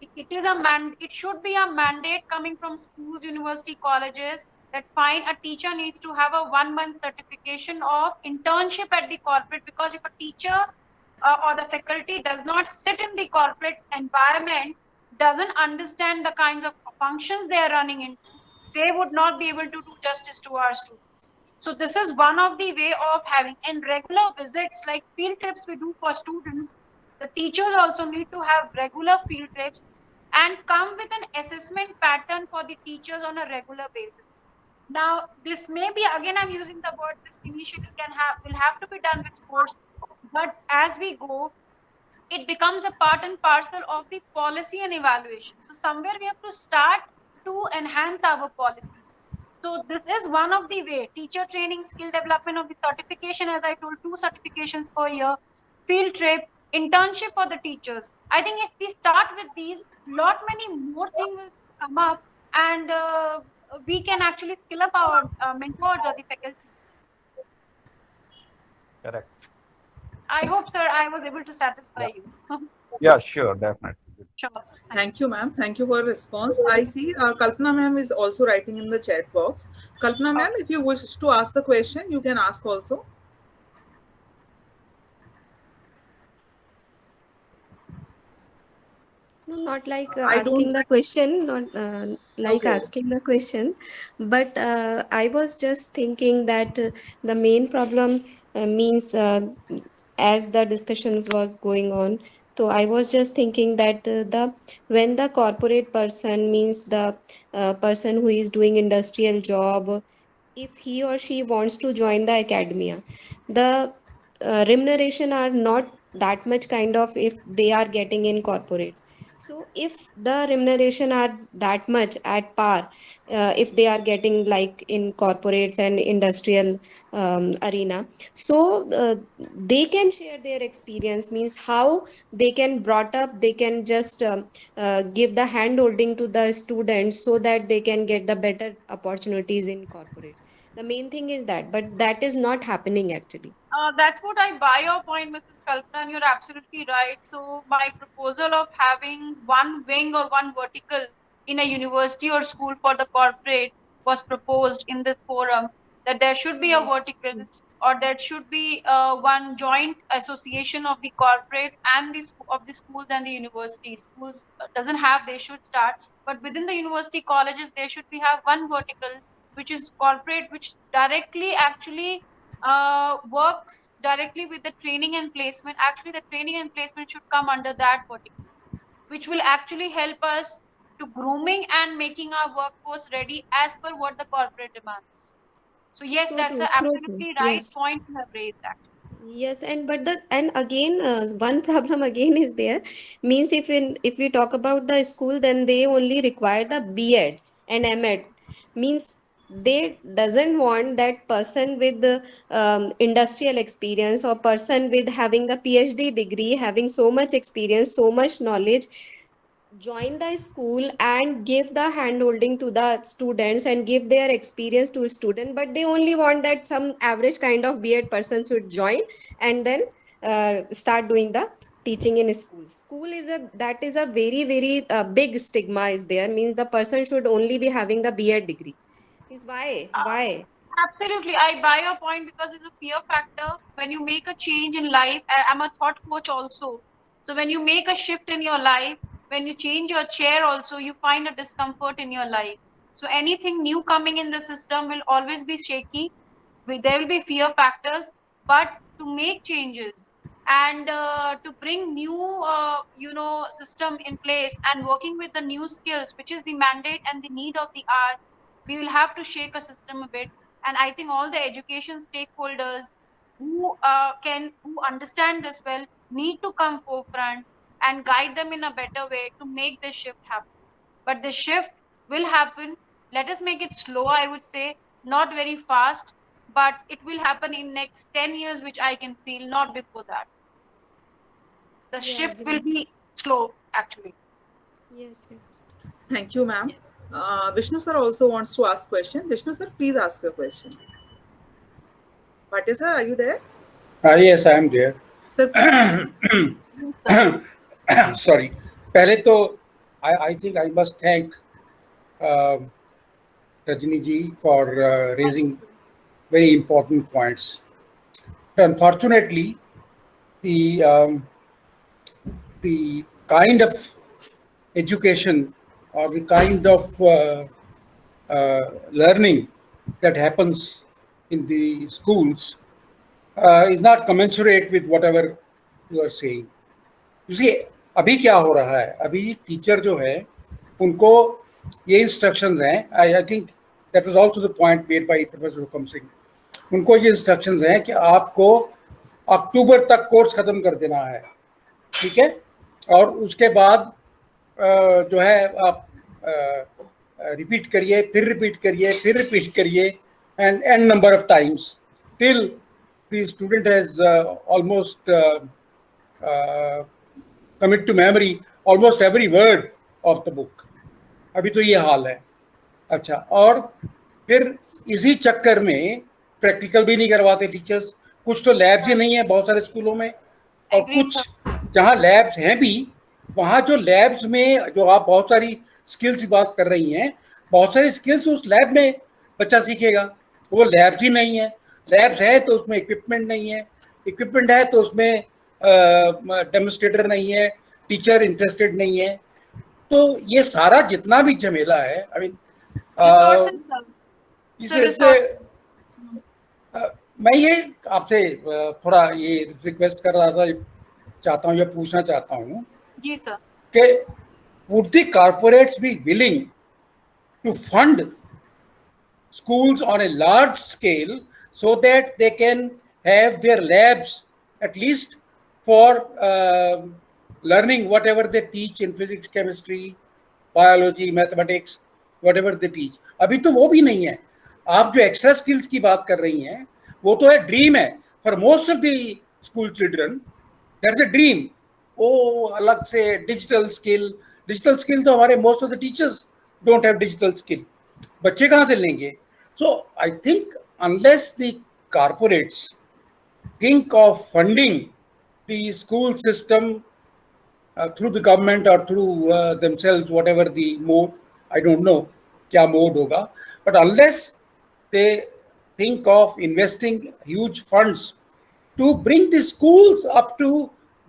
It should be a mandate coming from schools, university, colleges, that fine, a teacher needs to have a 1 month certification of internship at the corporate, because if a teacher or the faculty does not sit in the corporate environment, doesn't understand the kinds of functions they are running into, they would not be able to do justice to our students. So this is one of the way of having, and regular visits like field trips we do for students. The teachers also need to have regular field trips and come with an assessment pattern for the teachers on a regular basis. Now, this may be, again, I'm using the word, this initially will have to be done with force, but as we go, it becomes a part and parcel of the policy and evaluation. So somewhere we have to start to enhance our policy. So this is one of the way: teacher training, skill development of the certification, as I told, 2 certifications per year, field trip, internship for the teachers. I think if we start with these, lot many more things will come up, and we can actually skill up our mentors or the faculties. Correct. I hope, sir, I was able to satisfy you. Yeah, sure, definitely. Sure. Thank you, ma'am. Thank you for your response. I see Kalpana ma'am is also writing in the chat box. Kalpana ma'am, if you wish to ask the question, you can ask also. No, not like I asking don't. the question, not like Okay. asking the question, but I was just thinking that the main problem means as the discussions was going on. So I was just thinking that the when the corporate person means the person who is doing industrial job, if he or she wants to join the academia, the remuneration are not that much kind of if they are getting in corporates. So if the remuneration are that much at par, if they are getting like in corporates and industrial arena, so they can share their experience, means how they can brought up, they can just give the hand holding to the students so that they can get the better opportunities in corporates. The main thing is that, but that is not happening actually. That's what I buy your point, Mrs. Kalpana, and you're absolutely right. So my proposal of having one wing or one vertical in a university or school for the corporate was proposed in this forum, that there should be a Yes, vertical, yes. or there should be one joint association of the corporates and of the schools and the universities. Schools doesn't have, they should start, but within the university colleges there should be have one vertical which is corporate, which directly actually works directly with the training and placement. Actually, the training and placement should come under that vertical, which will actually help us to grooming and making our workforce ready as per what the corporate demands. So yes, that's an So true. absolutely right Yes. point you have raised. Actually, Yes, and but the and again one problem again is there, means if we talk about the school, then they only require the B.Ed and M.Ed, means they doesn't want that person with the industrial experience or person with having a PhD degree, having so much experience, so much knowledge, join the school and give the hand holding to the students and give their experience to student, but they only want that some average kind of B.Ed person should join and then start doing the teaching in school is a, that is a very big stigma is there, means the person should only be having the B.Ed degree. Is why absolutely, I buy your point because it's a fear factor. When you make a change in life, I'm a thought coach also. So when you make a shift in your life, when you change your chair also, you find a discomfort in your life. So anything new coming in the system will always be shaky. There will be fear factors, but to make changes and to bring new, system in place and working with the new skills, which is the mandate and the need of the hour, we will have to shake a system a bit. And I think all the education stakeholders who understand this well need to come forefront and guide them in a better way to make this shift happen. But the shift will happen. Let us make it slow, I would say, not very fast, but it will happen in next 10 years, which I can feel, not before that. The yeah, shift will be slow, actually. yes. Thank you, ma'am. Vishnu sir also wants to ask question. Vishnu sir, please ask your question. Bhatia sir, are you there? Yes, I am there. Sir, please. Sorry. पहले तो I think I must thank Rajni ji for raising very important points. Unfortunately, the kind of education or the kind of learning that happens in the schools is not commensurate with whatever you are saying. You see, अभी क्या हो रहा है, अभी teacher जो है उनको ये इंस्ट्रक्शंस हैं. I think that was also the point made by professor हुकम सिंह। उनको ये इंस्ट्रक्शंस हैं कि आपको अक्टूबर तक कोर्स खत्म कर देना है, ठीक है, और उसके बाद जो है आप रिपीट करिए, फिर रिपीट करिए, फिर रिपीट करिए, and an number of times till the student has almost commit to memory almost every word of the book. अभी तो ये हाल है। अच्छा, और फिर इसी चक्कर में प्रैक्टिकल भी नहीं करवाते टीचर्स। कुछ तो लैब्स ही नहीं है बहुत सारे स्कूलों में, और कुछ जहाँ लैब्स हैं भी, वहाँ जो लैब्स में जो आप बहुत सारी स्किल्स की बात कर रही हैं, बहुत सारी स्किल्स उस लैब में बच्चा सीखेगा, वो लैब्स ही नहीं है। लैब्स है तो उसमें इक्विपमेंट नहीं है, इक्विपमेंट है तो उसमें डेमोन्स्ट्रेटर नहीं है, टीचर इंटरेस्टेड नहीं है। तो ये सारा जितना भी झमेला है, आई मीन इससे मैं ये आपसे थोड़ा ये रिक्वेस्ट कर रहा था, चाहता हूँ, ये पूछना चाहता हूँ जी सर, कि would the corporates be willing to fund schools on a large scale so that they can have their labs at least for learning whatever they teach in physics, chemistry, biology, mathematics, whatever they teach? अभी तो वो भी नहीं है। आप जो extra skills की बात कर रही हैं वो तो है, ड्रीम है for most of the school children, that's a dream. वो अलग से डिजिटल स्किल तो हमारे most of the teachers don't have digital skill, बच्चे कहाँ से लेंगे? So I think unless the corporates think of funding the school system through the government or through themselves, whatever the mode, I don't know kya mode hoga, but unless they think of investing huge funds to bring the schools up to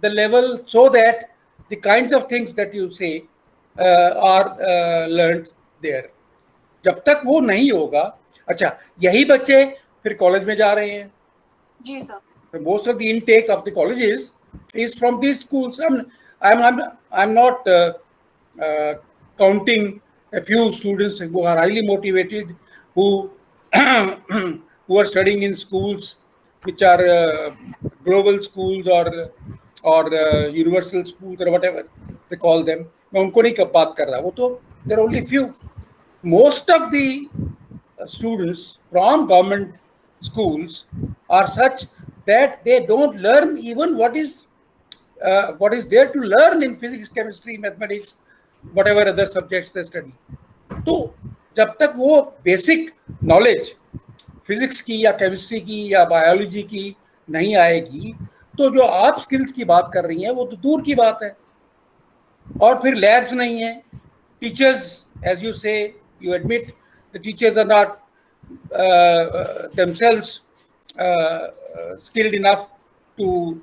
the level so that the kinds of things that you say are learned there, जब तक वो नहीं होगा। अच्छा, यही बच्चे फिर college में जा रहे हैं। जी sir, most of the intake of the colleges is from these schools. I'm not counting a few students who are highly motivated, who who are studying in schools which are global schools or universal schools or whatever they call them. मैं उनको नहीं बात कर रहा, वो तो there are only few. Most of the students from government schools are such that they don't learn even what is there to learn in physics, chemistry, mathematics, whatever other subjects they study. तो जब तक वो basic knowledge physics की या chemistry की या biology की नहीं आएगी, तो जो आप स्किल्स की बात कर रही हैं वो तो दूर की बात है। और फिर लैब्स नहीं है, teachers, as you say, you admit the teachers are not themselves skilled enough to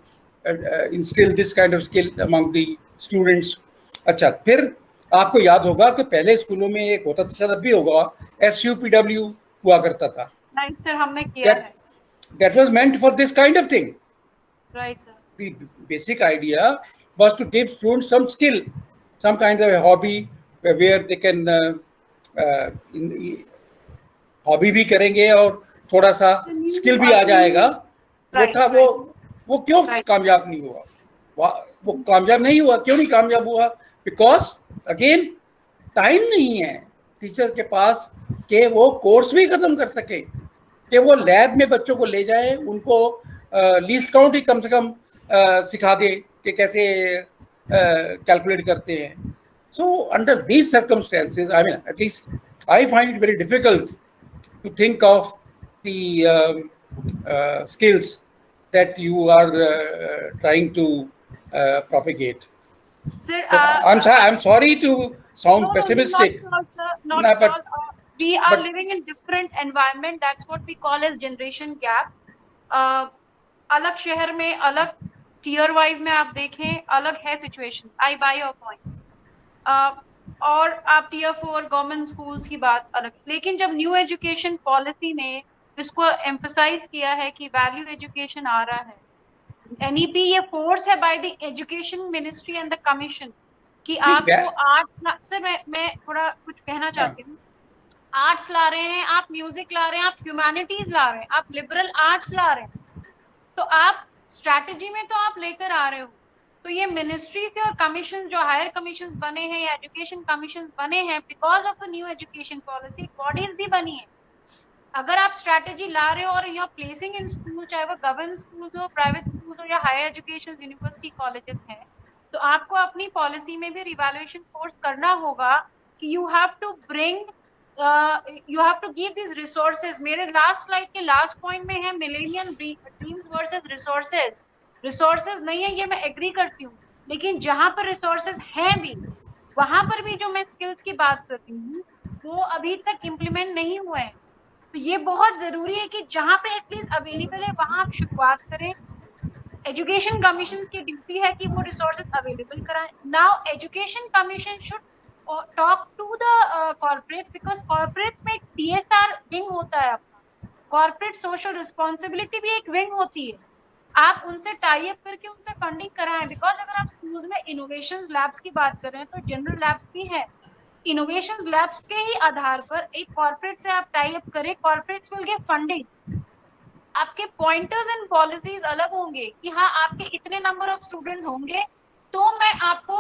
instill this kind of skill among the students. अच्छा, फिर आपको याद होगा कि पहले स्कूलों में एक होता था, तब भी होगा, SUPW हुआ करता था। राइट सर, हमने किया है। That was meant for this kind of thing. Right sir, The basic idea was to give students some skill, some kind of a hobby where they can hobby भी करेंगे और थोड़ा सा स्किल भी आ जाएगा। वो था वो क्यों कामयाब नहीं हुआ? वो कामयाब नहीं हुआ, क्यों नहीं कामयाब हुआ? बिकॉज अगेन टाइम नहीं है टीचर के पास कि वो कोर्स भी खत्म कर सके, कि वो लैब में बच्चों को ले जाए, उनको लीस्ट काउंट ही कम से कम सिखा दे कि कैसे कैलकुलेट करते हैं। So under these circumstances, I mean at least I find it very difficult to think of the skills that you are trying to propagate. Sir, I'm sorry to sound pessimistic. Not at all. We are living in different environment. That's what we call as generation gap. अलग शहर में, अलग tier wise में आप देखें, अलग है situations. I buy your point. और आप टियर 4 गवर्नमेंट स्कूल्स की बात अलग, लेकिन जब न्यू एजुकेशन पॉलिसी ने इसको एम्फसाइज किया है कि वैल्यू एजुकेशन आ रहा है, एनईपी ये फोर्स है by the education ministry and the commission कि आपको 8 सर मैं थोड़ा कुछ कहना चाहती हूँ। आर्ट्स ला रहे हैं, आप म्यूजिक ला रहे हैं, आप ह्यूमैनिटीज ला रहे हैं, आप लिबरल आर्ट्स ला रहे हैं, तो आप स्ट्रैटेजी में तो आप लेकर आ रहे हो। तो ये मिनिस्ट्री से और कमीशन जो हायर कमीशन बने हैं या एजुकेशन कमीशन बने हैं because of the new education policy, bodies भी बनी है। अगर आप स्ट्रैटेजी ला रहे हो और you are placing in school, चाहे वो गवर्नमेंट स्कूल्स हो, प्राइवेट स्कूल्स हो या हायर एजुकेशन यूनिवर्सिटी कॉलेजेस हैं, तो आपको अपनी पॉलिसी में भी रिवैल्यूएशन फोर्स करना होगा कि you have to bring you have to give this resources. मेरे लास्ट स्लाइड के लास्ट पॉइंट में है millennium dreams versus resources. Resources नहीं है, ये मैं एग्री करती हूँ, लेकिन जहां पर रिसोर्सेज हैं भी, वहां पर भी जो मैं स्किल्स की बात कर रही हूँ वो अभी तक इम्प्लीमेंट नहीं हुए हैं। तो ये बहुत जरूरी है कि जहां पे एटलीस्ट अवेलेबल है वहां आप शुरुआत करें। एजुकेशन कमीशन की ड्यूटी है कि वो रिसोर्सेज अवेलेबल कराएं। Now education commission should talk to the corporates, because corporate में TSR विंग होता है अपना, कॉर्पोरेट सोशल रिस्पॉन्सिबिलिटी भी एक विंग होती है। आप उनसे टाई अप करके उनसे फंडिंग कराएं, बिकॉज अगर आप स्कूल्स में इनोवेशन लैब्स की बात कर रहे हैं तो जनरल लैब्स भी है। इनोवेशन लैब्स के ही आधार पर एक कॉर्पोरेट से आप टाई अप करें, कॉर्पोरेट्स विल गिव फंडिंग। आपके पॉइंटर्स एंड पॉलिसीज अलग होंगे कि हाँ आपके इतने नंबर ऑफ स्टूडेंट्स होंगे तो मैं आपको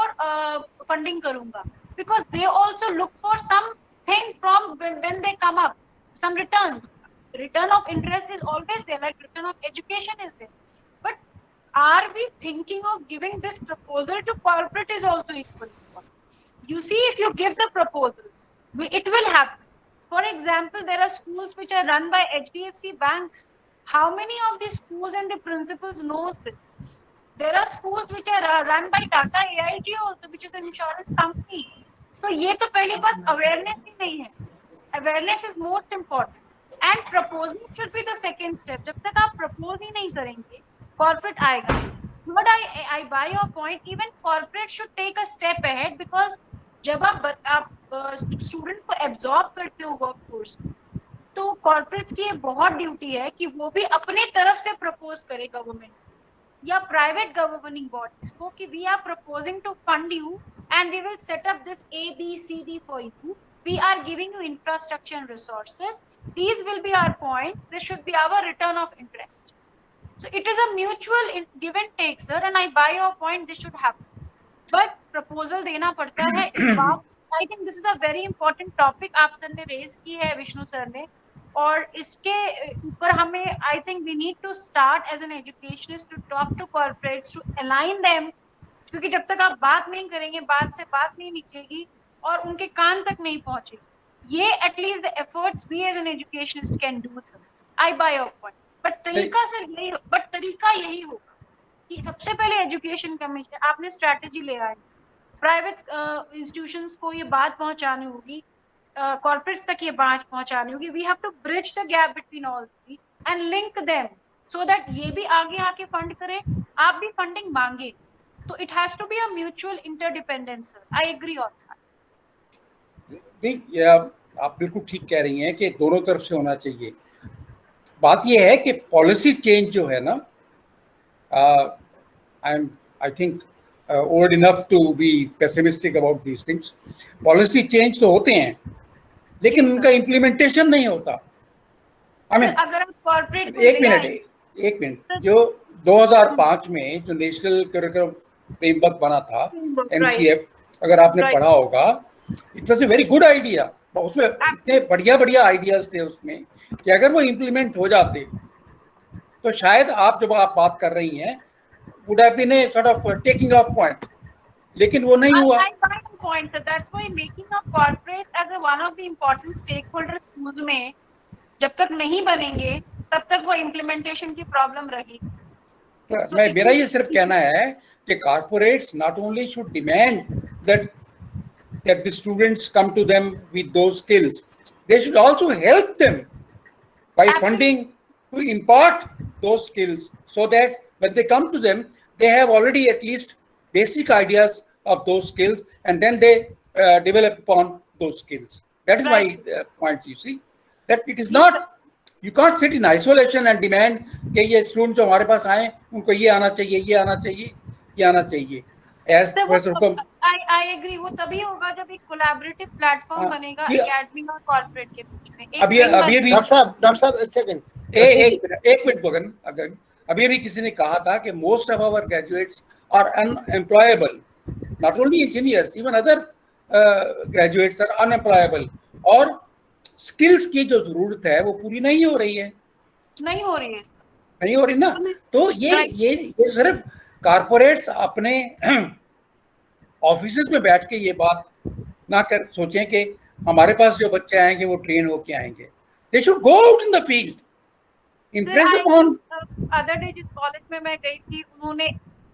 फंडिंग करूंगा, because they also look for something from when they come up, some return of interest is always there, like return of education is there, but are we thinking of giving this proposal to corporate is also equally important. You see, if you give the proposals, it will happen. For example, there are schools which are run by HDFC banks. How many of these schools and the principals knows this? There are schools which are run by Tata AIG also, which is an insurance company. So ये तो पहली बात awareness ही नहीं है. Awareness is most important. And proposal should be the second step. जब तक आप propose ही नहीं करेंगे, corporate आएगा। But I buy your point. Even corporate should take a step ahead, because जब आप स्टूडेंट को एब्जॉर्ब करते हो वर्कफोर्स, तो कॉर्पोरेट्स की बहुत ड्यूटी है कि वो भी अपने तरफ से प्रपोज करे गवर्नमेंट या प्राइवेट गवर्निंग बॉडीज को कि we are proposing to fund you and we will set up this ABCD for you, we are giving you infrastructure and resources, these will be our point, this should be our return of interest. So it is a mutual give and take, sir, and I buy your point, this should happen. But proposal देना पड़ता है इस बार. I think this is a very important topic आप sir ने raise की है, Vishnu sir ने, और इसके ऊपर हमें I think we need to start as an educationist to talk to corporates to align them, क्योंकि जब तक आप बात नहीं करेंगे, बात से बात नहीं निकलेगी और उनके कान तक नहीं पहुंचेगी. ये at least the efforts we as an educationist can do. I buy your point. But तरीका यही होगा कि सबसे पहले एजुकेशन कमीशन, आपने स्ट्रैटेजी ले आए, प्राइवेट इंस्टीट्यूशंस को ये बात पहुंचानी होगी, कॉर्पोरेट्स तक ये बात पहुंचानी होगी. We have to bridge the gap between all three and link them so that ये भी आगे आके फंड करें, आप भी फंडिंग मांगे. तो it has to be a mutual interdependence. I agree on that. आप बिल्कुल ठीक कह रही हैं कि दोनों तरफ से होना चाहिए. बात यह है कि पॉलिसी चेंज जो है ना, I think old enough to be pessimistic about these things. Policy change तो होते हैं लेकिन उनका इम्प्लीमेंटेशन नहीं होता. आई मीन एक मिनट जो 2005 में जो नेशनल करिकुलम फ्रेमवर्क बना था NCF, अगर आपने पढ़ा होगा, it was a very good idea. उसमें इतने बढ़िया आइडियाज थे उसमें कि अगर वो इम्प्लीमेंट हो जाते तो शायद आप जब आप बात कर रही हैं would have been a sort of taking off point, लेकिन वो नहीं हुआ. point, so that's why making a corporate as a one of the important stakeholders schools में जब तक नहीं बनेंगे तब तक वो implementation की प्रॉब्लम रहेगी. मेरा ये सिर्फ कहना है कि corporates not only should demand that the students come to them with those skills, they should also help them by funding to impart those skills, so that when they come to them, they have already at least basic ideas of those skills, and then they develop upon those skills. That is my point. You see that it is not, you can't sit in isolation and demand कि ये students जो हमारे पास आए उनको ये आना चाहिए, ये आना चाहिए, ये आना चाहिए. As Professor Hukum, I agree, वो तभी होगा जब एक कोलैबोरेटिव प्लेटफॉर्म बनेगा ये- एकेडमी और कॉर्पोरेट के बीच में। एक अभी ring अभी बनेगा। डॉक्टर साहब एक सेकंड, एक मिनट गगन, अभी किसी ने कहा था कि most of our graduates are unemployable, not only engineers, even other graduates are unemployable, और स्किल्स की जो जरूरत है वो पूरी नहीं हो रही है, नहीं हो रही है। नहीं हो रही ना। तो ये सिर्फ कारपोरेट्स अपने ऑफिसेज में बैठ के ये बात ना कर सोचें कि हमारे पास जो बच्चे आएंगे वो ट्रेन होके आएंगे। They should go out in the field, impress upon. Other day जिस कॉलेज में मैं गई थी, उन्होंने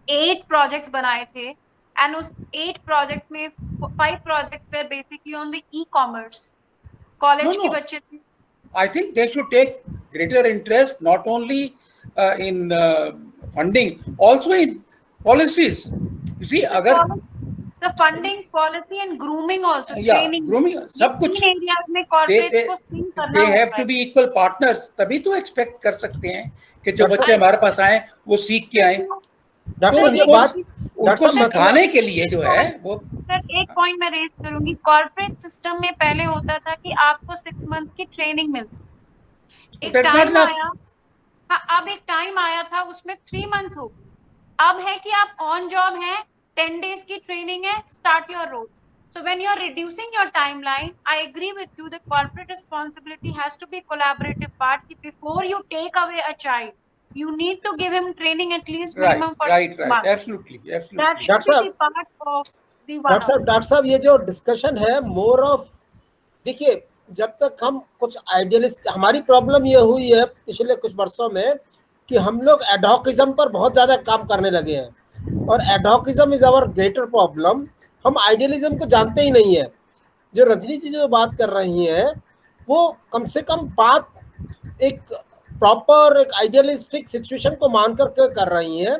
8 प्रोजेक्ट्स बनाए थे, एंड उस 8 प्रोजेक्ट में 5 प्रोजेक्ट्स थे basically on the e-commerce. College के बच्चे थे। I think they should take greater interest not only in funding, also in policies. You see, अगर the funding, policy and grooming also, yeah, training, grooming, सब कुछ areas में corporates को screen करना they होता have to है। be equal partners, तभी तो expect कर सकते हैं कि जो डॉक्टर बच्चे हमारे पास आए वो सीख के आए। डॉक्टर साहब ये बात, उनको सिखाने के लिए जो है वो। सर एक पॉइंट मैं रेज करूंगी, कॉर्पोरेट सिस्टम में पहले होता था कि आपको 6 मंथ की ट्रेनिंग मिलती, एक टाइम आया, हाँ, अब एक टाइम आया था उसमें 3 मंथ्स हो गए, अब है कि आप ऑन जॉब हैं, 10 डेज की ट्रेनिंग है, start your role. So when you are reducing your timeline, I agree with you, the corporate responsibility has to be collaborative part. Before you take away a child, you need to give him training at least minimum for 6 months. Absolutely. That should be part of the one. Doctor साहब ये जो discussion है more of, देखिए जब तक हम कुछ idealist, हमारी प्रॉब्लम ये हुई है पिछले कुछ वर्षों में कि हम लोग एडहॉकिज्म पर बहुत ज्यादा काम करने लगे हैं, और adhocism is our greater problem. हम आइडियलिज्म को जानते ही नहीं है। जो रजनी जी जो बात कर रही हैं वो कम से कम बात एक प्रॉपर एक आइडियलिस्टिक सिचुएशन को मान कर रही हैं,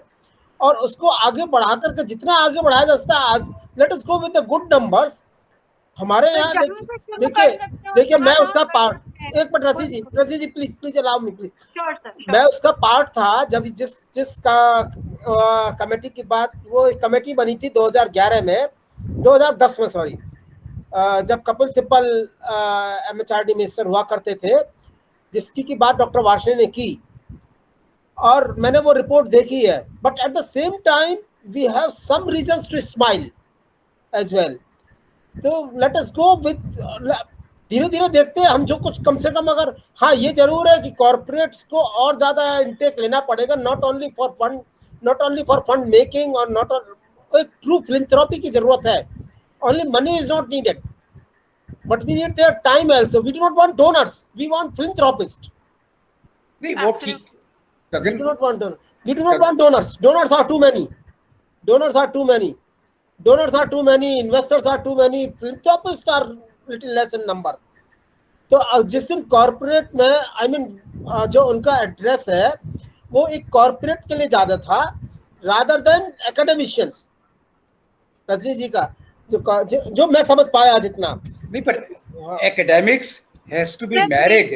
और उसको आगे बढ़ा करके जितना आगे बढ़ाया जा सकता है, let us go with the good numbers. हमारे यहाँ देखिए मैं उसका पार्ट, एक minute Rajni ji please allow me please. मैं उसका पार्ट था जब जिस कमेटी की बात, वो कमेटी बनी थी 2011 में, 2010 में सॉरी, जब कपिल सिब्बल MHRD मिनिस्टर हुआ करते थे, जिसकी की बात डॉक्टर वार्ष्णेय ने की, और मैंने वो रिपोर्ट देखी है। But at the same time we have some reasons to smile as well. तो लेट अस गो विद, धीरे धीरे देखते हैं हम जो कुछ, कम से कम अगर, हाँ ये जरूर है कि कॉर्पोरेट्स को और ज्यादा इंटेक लेना पड़ेगा, not only for fund making, और नॉट एक ट्रू फिलैंथ्रोपी की जरूरत है। Only money is not needed, but we need their time also. We do not want donors, we want philanthropist. नहीं वो ठीक, we do not want donors. Donors are too many. Investors are too many. Philanthropists are little less in number. तो जिस दिन corporate में जो उनका address है वो एक कॉर्पोरेट के लिए ज्यादा था रादर देन एकेडमिशियंस। रजनी जी का जो मैं समझ पाया जितना। नहीं, पर academics has to be married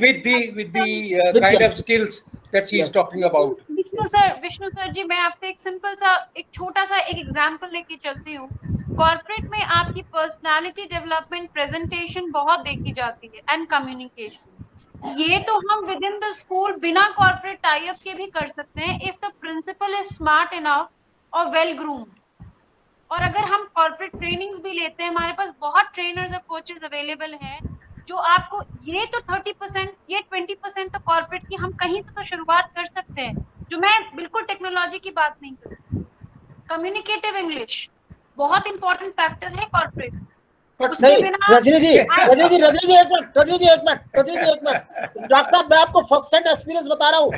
with the kind of skills that she is talking about. Vishnu sir ji, मैं आपसे एक सिंपल सा, एक छोटा सा एक एग्जांपल लेके चलती हूँ। कॉर्पोरेट में आपकी पर्सनालिटी डेवलपमेंट, प्रेजेंटेशन बहुत देखी जाती है, एंड कम्युनिकेशन। ये तो हम विद इन द स्कूल बिना कॉर्पोरेट टाई अप के भी कर सकते हैं, if the principal is smart enough और वेल ग्रूम्ड। और अगर हम कॉर्पोरेट ट्रेनिंग्स भी लेते हैं, हमारे पास बहुत ट्रेनर्स और कोचेस अवेलेबल हैं जो आपको, ये तो 30%, ये 20% तो कॉर्पोरेट की हम कहीं से तो शुरुआत कर सकते हैं। जो मैं बिल्कुल टेक्नोलॉजी की बात नहीं कर रही, कम्युनिकेटिव इंग्लिश बहुत इंपॉर्टेंट फैक्टर है कॉर्पोरेट। नहीं रजनी जी एक मिनट डॉक्टर साहब, मैं आपको फर्स्ट हैंड एक्सपीरियंस बता रहा हूँ,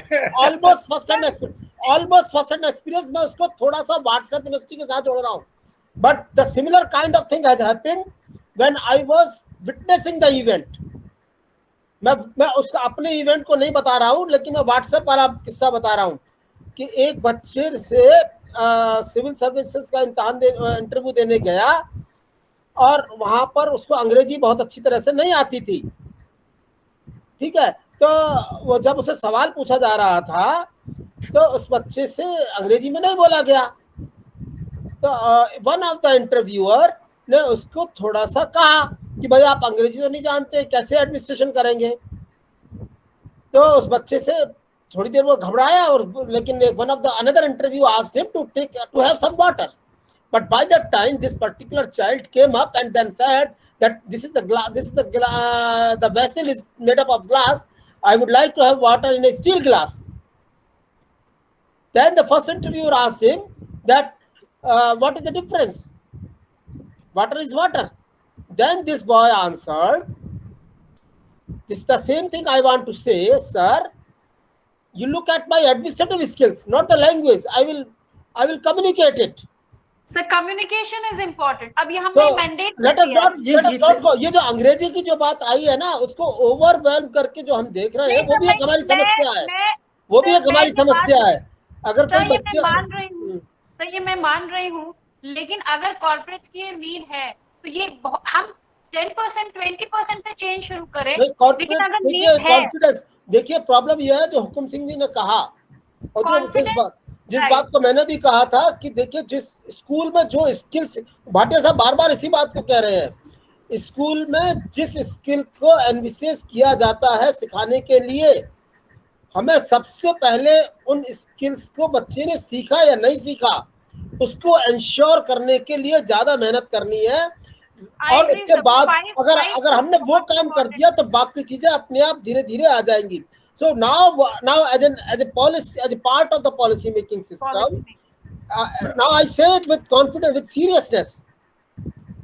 ऑलमोस्ट फर्स्ट हैंड एक्सपीरियंस। मैं उसको थोड़ा सा व्हाट्सएप यूनिवर्सिटी के साथ जोड़ रहा हूँ, but the similar kind of thing has happened when I was witnessing the event. मैं उसका अपने इवेंट को नहीं बता रहा हूँ, लेकिन मैं व्हाट्सएप वाला किस्सा बता रहा हूँ कि एक बच्चे से सिविल सर्विसेज का इंटरव्यू देने गया, और वहां पर उसको अंग्रेजी बहुत अच्छी तरह से नहीं आती थी। ठीक है, तो वो जब उसे सवाल पूछा जा रहा था तो उस बच्चे से अंग्रेजी में नहीं बोला गया, तो वन ऑफ द इंटरव्यूअर ने उसको थोड़ा सा कहा कि भाई आप अंग्रेजी तो नहीं जानते, कैसे एडमिनिस्ट्रेशन करेंगे। तो उस बच्चे से थोड़ी देर वो घबराया, और लेकिन one of the another interview asked him to have some water, but by that time this particular child came up and then said that this is the vessel is made up of glass, I would like to have water in a steel glass. Then the first interviewer asked him that what is the difference, water is water. Then this boy answered, this is the same thing I want to say, sir, you look at my administrative skills, not the language, I will communicate it. So communication is important. अब ये So, हमने mandate let us not go. ये जो अंग्रेजी की जो बात आई है ना, उसको ओवरवेल्म करके जो हम देख रहे हैं, वो भी एक हमारी समस्या है, वो भी एक हमारी समस्या है। अगर कोई बच्चे, तो ये मैं मान रही हूँ, लेकिन अगर कॉर्पोरेट्स की ये नीड है तो ये हम 10% 20% पे चेंज शुरू करें, लेकिन अगर नीड है, कॉन्फिडेंस देखिए, प्रॉब्लम यह है जो हुकुम सिंह जी ने कहा, और जिस बात को मैंने भी कहा था कि देखिए, जिस स्कूल में जो स्किल्स, भाटिया साहब बार बार इसी बात को कह रहे हैं, स्कूल में जिस स्किल को एनविसेस किया जाता है सिखाने के लिए, हमें सबसे पहले उन स्किल्स को बच्चे ने सीखा या नहीं सीखा उसको इंश्योर करने के लिए ज्यादा मेहनत करनी है, और इसके बाद अगर हमने वो काम कर दिया तो बाकी चीजें अपने आप धीरे धीरे आ जाएंगी। So now as a policy, as a part of the policy making system, now I say it with confidence,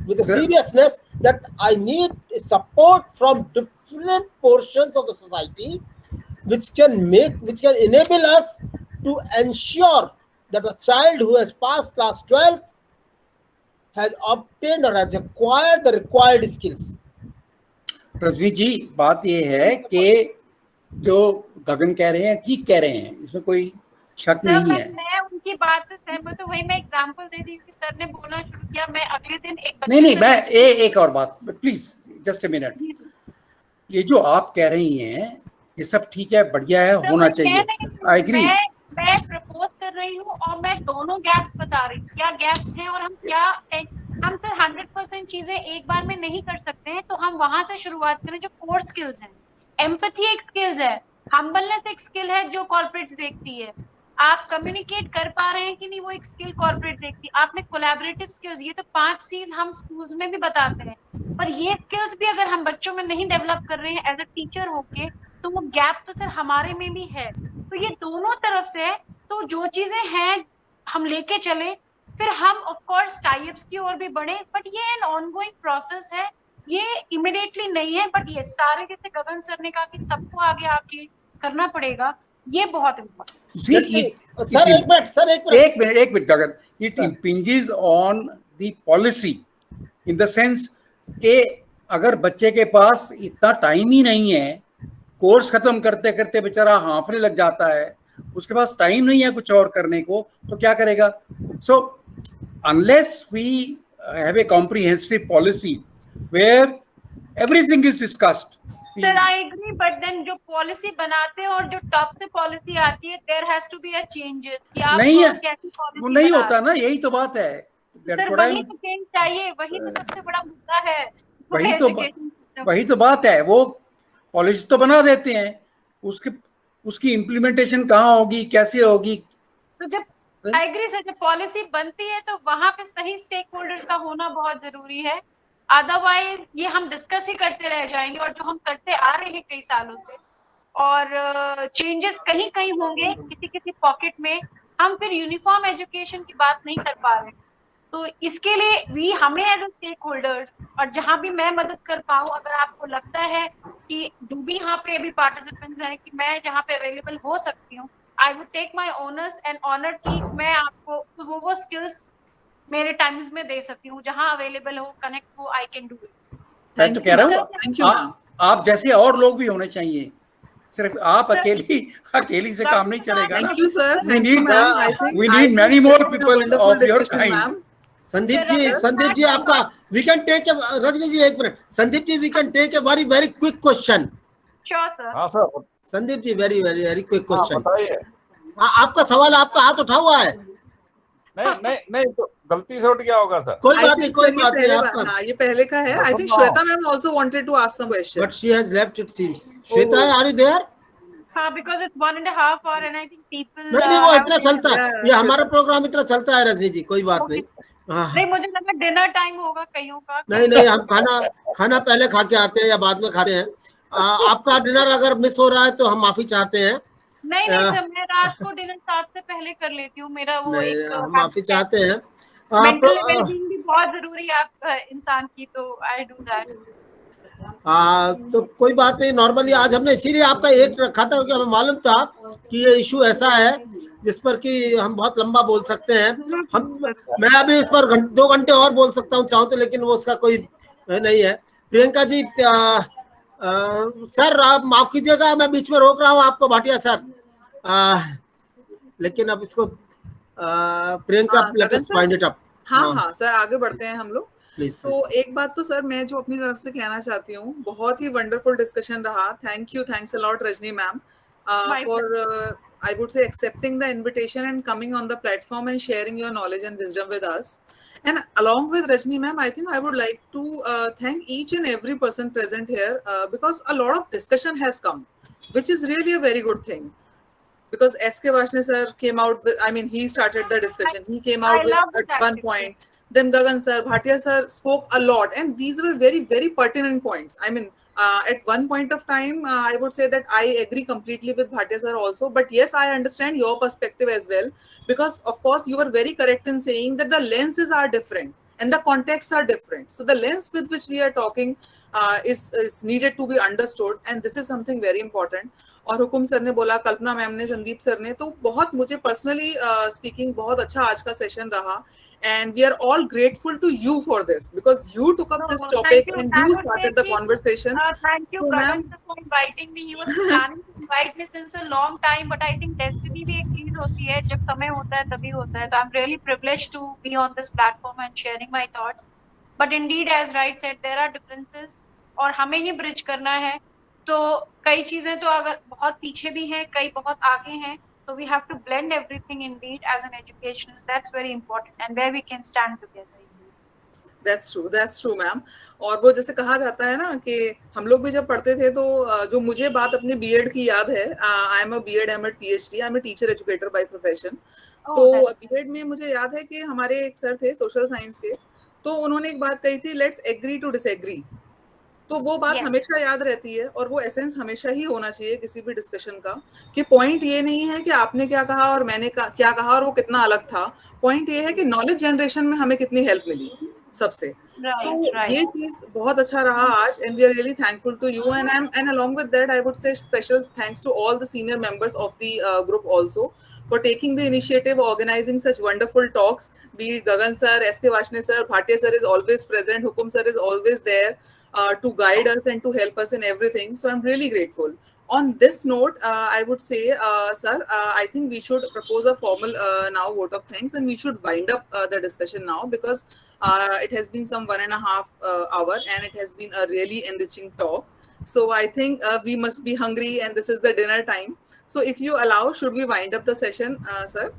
with seriousness that I need support from different portions of the society, which can enable us to ensure that the child who has passed class 12th has obtained or has acquired the required skills. Rajni जी, बात ये है कि जो गगन कह रहे हैं ठीक कह रहे हैं, इसमें कोई शक नहीं है। मैं उनकी बात से सहमत हूँ। वही मैं एग्जांपल दे दी कि सर ने बोलना शुरू किया, मैं अगले दिन एक नहीं मैं एक और बात, प्लीज जस्ट ए मिनट, ये जो आप कह रही हैं ये सब ठीक है, बढ़िया है, होना चाहिए, आई एग्री। मैं प्रपोज कर रही हूँ और मैं दोनों गैप्स बता रही हूँ, क्या गैप्स हैं और हम फिर 100% चीजें एक बार में नहीं कर सकते हैं, तो हम वहां से शुरुआत करें। जो कोर स्किल्स हैं, एम्पैथी एक स्किल्स है, हम्बलनेस एक स्किल है जो कॉर्पोरेट्स देखती है, आप कम्युनिकेट कर पा रहे हैं कि नहीं, वो एक स्किल कॉर्पोरेट देखती है। आपने कोलैबोरेटिव स्किल्स, ये तो 5 चीज हम स्कूल्स में भी बताते हैं, पर ये स्किल्स भी अगर हम बच्चों में नहीं डेवलप कर रहे हैं एज अ टीचर होके, तो वो गैप तो सर हमारे में भी है। तो ये दोनों तरफ से है, तो जो चीजें हैं हम लेके चले, फिर हम ऑफ कोर्स टाइप्स की ओर भी बढ़े, बट ये एन ऑनगोइंग प्रोसेस है, ये इमीडिएटली नहीं है, बट ये सारे, जैसे गगन सर ने कहा कि सबको आगे आके करना पड़ेगा, ये बहुत एक minute Gagan, it impinges on the policy in the sense कि अगर बच्चे के पास इतना टाइम ही नहीं है, कोर्स खत्म करते करते बेचारा हांफने लग जाता है, उसके पास टाइम नहीं है कुछ और करने को, तो क्या करेगा? So unless we have a comprehensive policy where everything is discussed. Sir, I agree, but then जो पॉलिसी बनाते हैं और जो टॉप से पॉलिसी आती है, there has to be a changes. नहीं है, वो नहीं होता ना, यही तो बात है। सर, वही तो चेंज चाहिए, वही तो सबसे बड़ा मुद्दा है। वही तो बात है, वो पॉलिसी तो बना देते हैं, उसकी इम्प्लीमेंटेशन कहाँ होगी, कैसे होगी? तो जब आई एग्री सर, जब पॉलिसी बनती है तो वहां पे सही स्टेक होल्डर्स का होना बहुत जरूरी है, अदरवाइज ये हम डिस्कस ही करते रह जाएंगे, और जो हम करते आ रहे हैं कई सालों से, और चेंजेस कहीं कहीं होंगे किसी किसी पॉकेट में, हम फिर यूनिफॉर्म एजुकेशन की बात नहीं कर पा रहे। तो इसके लिए हमें एज स्टेक होल्डर्स, और जहां भी मैं मदद कर पाऊँ, अगर आपको लगता है कि भी यहाँ पे अभी पार्टिसिपेंट्स हैं कि मैं जहाँ पे अवेलेबल हो सकती हूँ, I would take my honours and honour की मैं आपको वो स्किल्स मेरे टाइम्स में दे सकती हूँ, जहां अवेलेबल हो, कनेक्ट हो, आई कैन डू इट। मैं तो कह रहा हूँ आप जैसे और लोग भी होने चाहिए, सिर्फ आप अकेली से काम नहीं चलेगा ना। We need many more people of your kind. Sandeep ji आपका, we can take a, Rajni ji एक minute, Sandeep ji we can take a very quick question. Sure sir. हाँ sir. Sandeep ji very quick question. बताइए। आपका सवाल, आपका हाथ उठा हुआ है। नहीं तो गलती से उठ गया होगा सर। कोई I बात नहीं, think कोई sir, ये बात नहीं पहले आपका। हाँ, ये पहले का है। I think No. Shweta ma'am also wanted to ask some question. But she has left, it seems. Shweta, are you there? हाँ, because it's 1.5 hour and I think people नहीं, वो have इतना चलता है, Yeah, ये हमारा Shweta. प्रोग्राम इतना चलता है रजनी जी, कोई बात Okay. नहीं। हाँ, नहीं, मुझे लगा डिनर टाइम होगा कईयों का। नहीं, हम खाना पहले खा के आते हैं या बाद में खाते हैं। आपका डिनर अगर मिस हो रहा है तो हम माफी चाहते हैं। नहीं सर, मैं रात को डिनर 7 से पहले कर लेती हूँ। मेरा वो नहीं, एक हम माफी चाहते हैं। मेंटल वेलबींग भी बहुत जरूरी है आप इंसान की, तो आई डू दैट। तो कोई बात नहीं, नॉर्मली आज हमने इसीलिए आपका एक रखा था क्योंकि हमें मालूम था कि ये इशू ऐसा है जिस पर कि हम बहुत लंबा बोल सकते हैं। मैं अभी इस पर 2 घंटे और बोल सकता हूँ चाहूँ तो, लेकिन वो उसका कोई नहीं है। प्रियंका जी, सर आप माफ कीजिएगा, मैं बीच में रोक रहा हूँ आपको भाटिया सर, लेकिन अब इसको Priyanka let us find it up. हाँ सर, आगे बढ़ते हैं हम लोग। प्लीज। तो एक बात तो सर मैं जो अपनी तरफ से कहना चाहती हूँ, बहुत ही वंडरफुल डिस्कशन रहा। Thanks a lot Rajni ma'am for I would say accepting the invitation and coming on the platform and sharing your knowledge and wisdom with us. And along with Rajni ma'am, I think I would like to thank each and every person present here because a lot of discussion has come, which is really a very good thing. Because S.K. Varshney sir came out with, I mean, he started the discussion. He came out with at one point. Then Gagan sir, Bhatia sir spoke a lot, and these were very, very pertinent points. I mean, at one point of time, I would say that I agree completely with Bhatia sir also. But yes, I understand your perspective as well, because of course you were very correct in saying that the lenses are different and the contexts are different. So the lens with which we are talking is needed to be understood, and this is something very important. और हुकुम sir ने बोला, कल्पना ma'am ने, Sandeep sir ने, तो बहुत मुझे personally speaking बहुत अच्छा आज का सेशन रहा. And we are all grateful to you for this because you took up this topic and you started the conversation. Thank you, Gagan sir, for inviting me. He was planning to invite me since a long time, but I think destiny भी एक चीज होती है, जब समय होता है तभी होता है. So I'm really privileged to be on this platform and sharing my thoughts. But indeed, as Right said, there are differences और हमें ही bridge करना है. तो कई चीजें तो अगर बहुत पीछे भी हैं, कई बहुत आगे हैं. So we have to blend everything indeed as an educationist. That's very important, and where we can stand together. That's true, ma'am. और वो जैसे कहा जाता है ना कि हम लोग भी जब पढ़ते थे तो जो मुझे बात अपने बीएड की याद है, I am a BEd, I am a PhD, I am a teacher educator by profession. तो बीएड में मुझे याद है कि हमारे एक सर थे सोशल साइंस के, तो उन्होंने एक बात कही थी, लेट्स एग्री टू डिसएग्री. तो वो बात हमेशा याद रहती है और वो एसेंस हमेशा ही होना चाहिए किसी भी डिस्कशन का, कि पॉइंट ये नहीं है कि आपने क्या कहा और मैंने क्या कहा और वो कितना अलग था. पॉइंट ये है कि नॉलेज जनरेशन में हमें कितनी हेल्प मिली सबसे. तो ये चीज बहुत अच्छा रहा आज, and we are really thankful to you. And along with that I would say special thanks to all the senior members of the group also for taking the initiative, organizing such wonderful talks. Be it Gagan sir, S.K. Varshney sir, Bhatia sir is always present, Hukum sir is always there to guide us and to help us in everything. So I'm really grateful. On this note, I would say, sir, I think we should propose a formal now vote of thanks, and we should wind up the discussion now because it has been some 1.5 hour and it has been a really enriching talk. So I think we must be hungry and this is the dinner time. So if you allow, should we wind up the session, sir?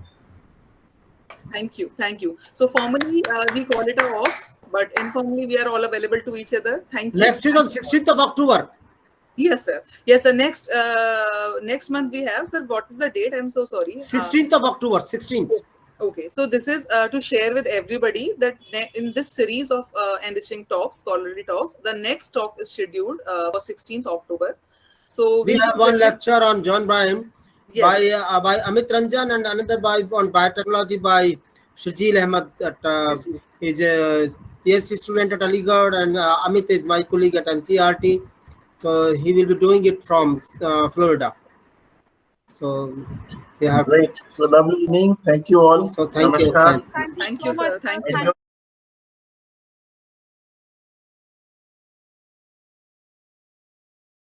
Thank you. So formally, we call it a off, but informally, we are all available to each other. Thank you. Next is on 16th of October. Yes, sir. Yes, the next month we have, sir. What is the date? I'm so sorry. 16th of October, 16th. Okay, so this is to share with everybody that in this series of enriching talks, scholarly talks, the next talk is scheduled for 16th October. So we have one lecture on John Brahim, yes, by Amit Ranjan, and another on biotechnology by Shajil Ahmed. He's a PhD student at Aligarh, and Amit is my colleague at NCRT. So he will be doing it from Florida. So yeah, great. So lovely evening. Thank you all. So thank you. Thank you, sir. Thank you.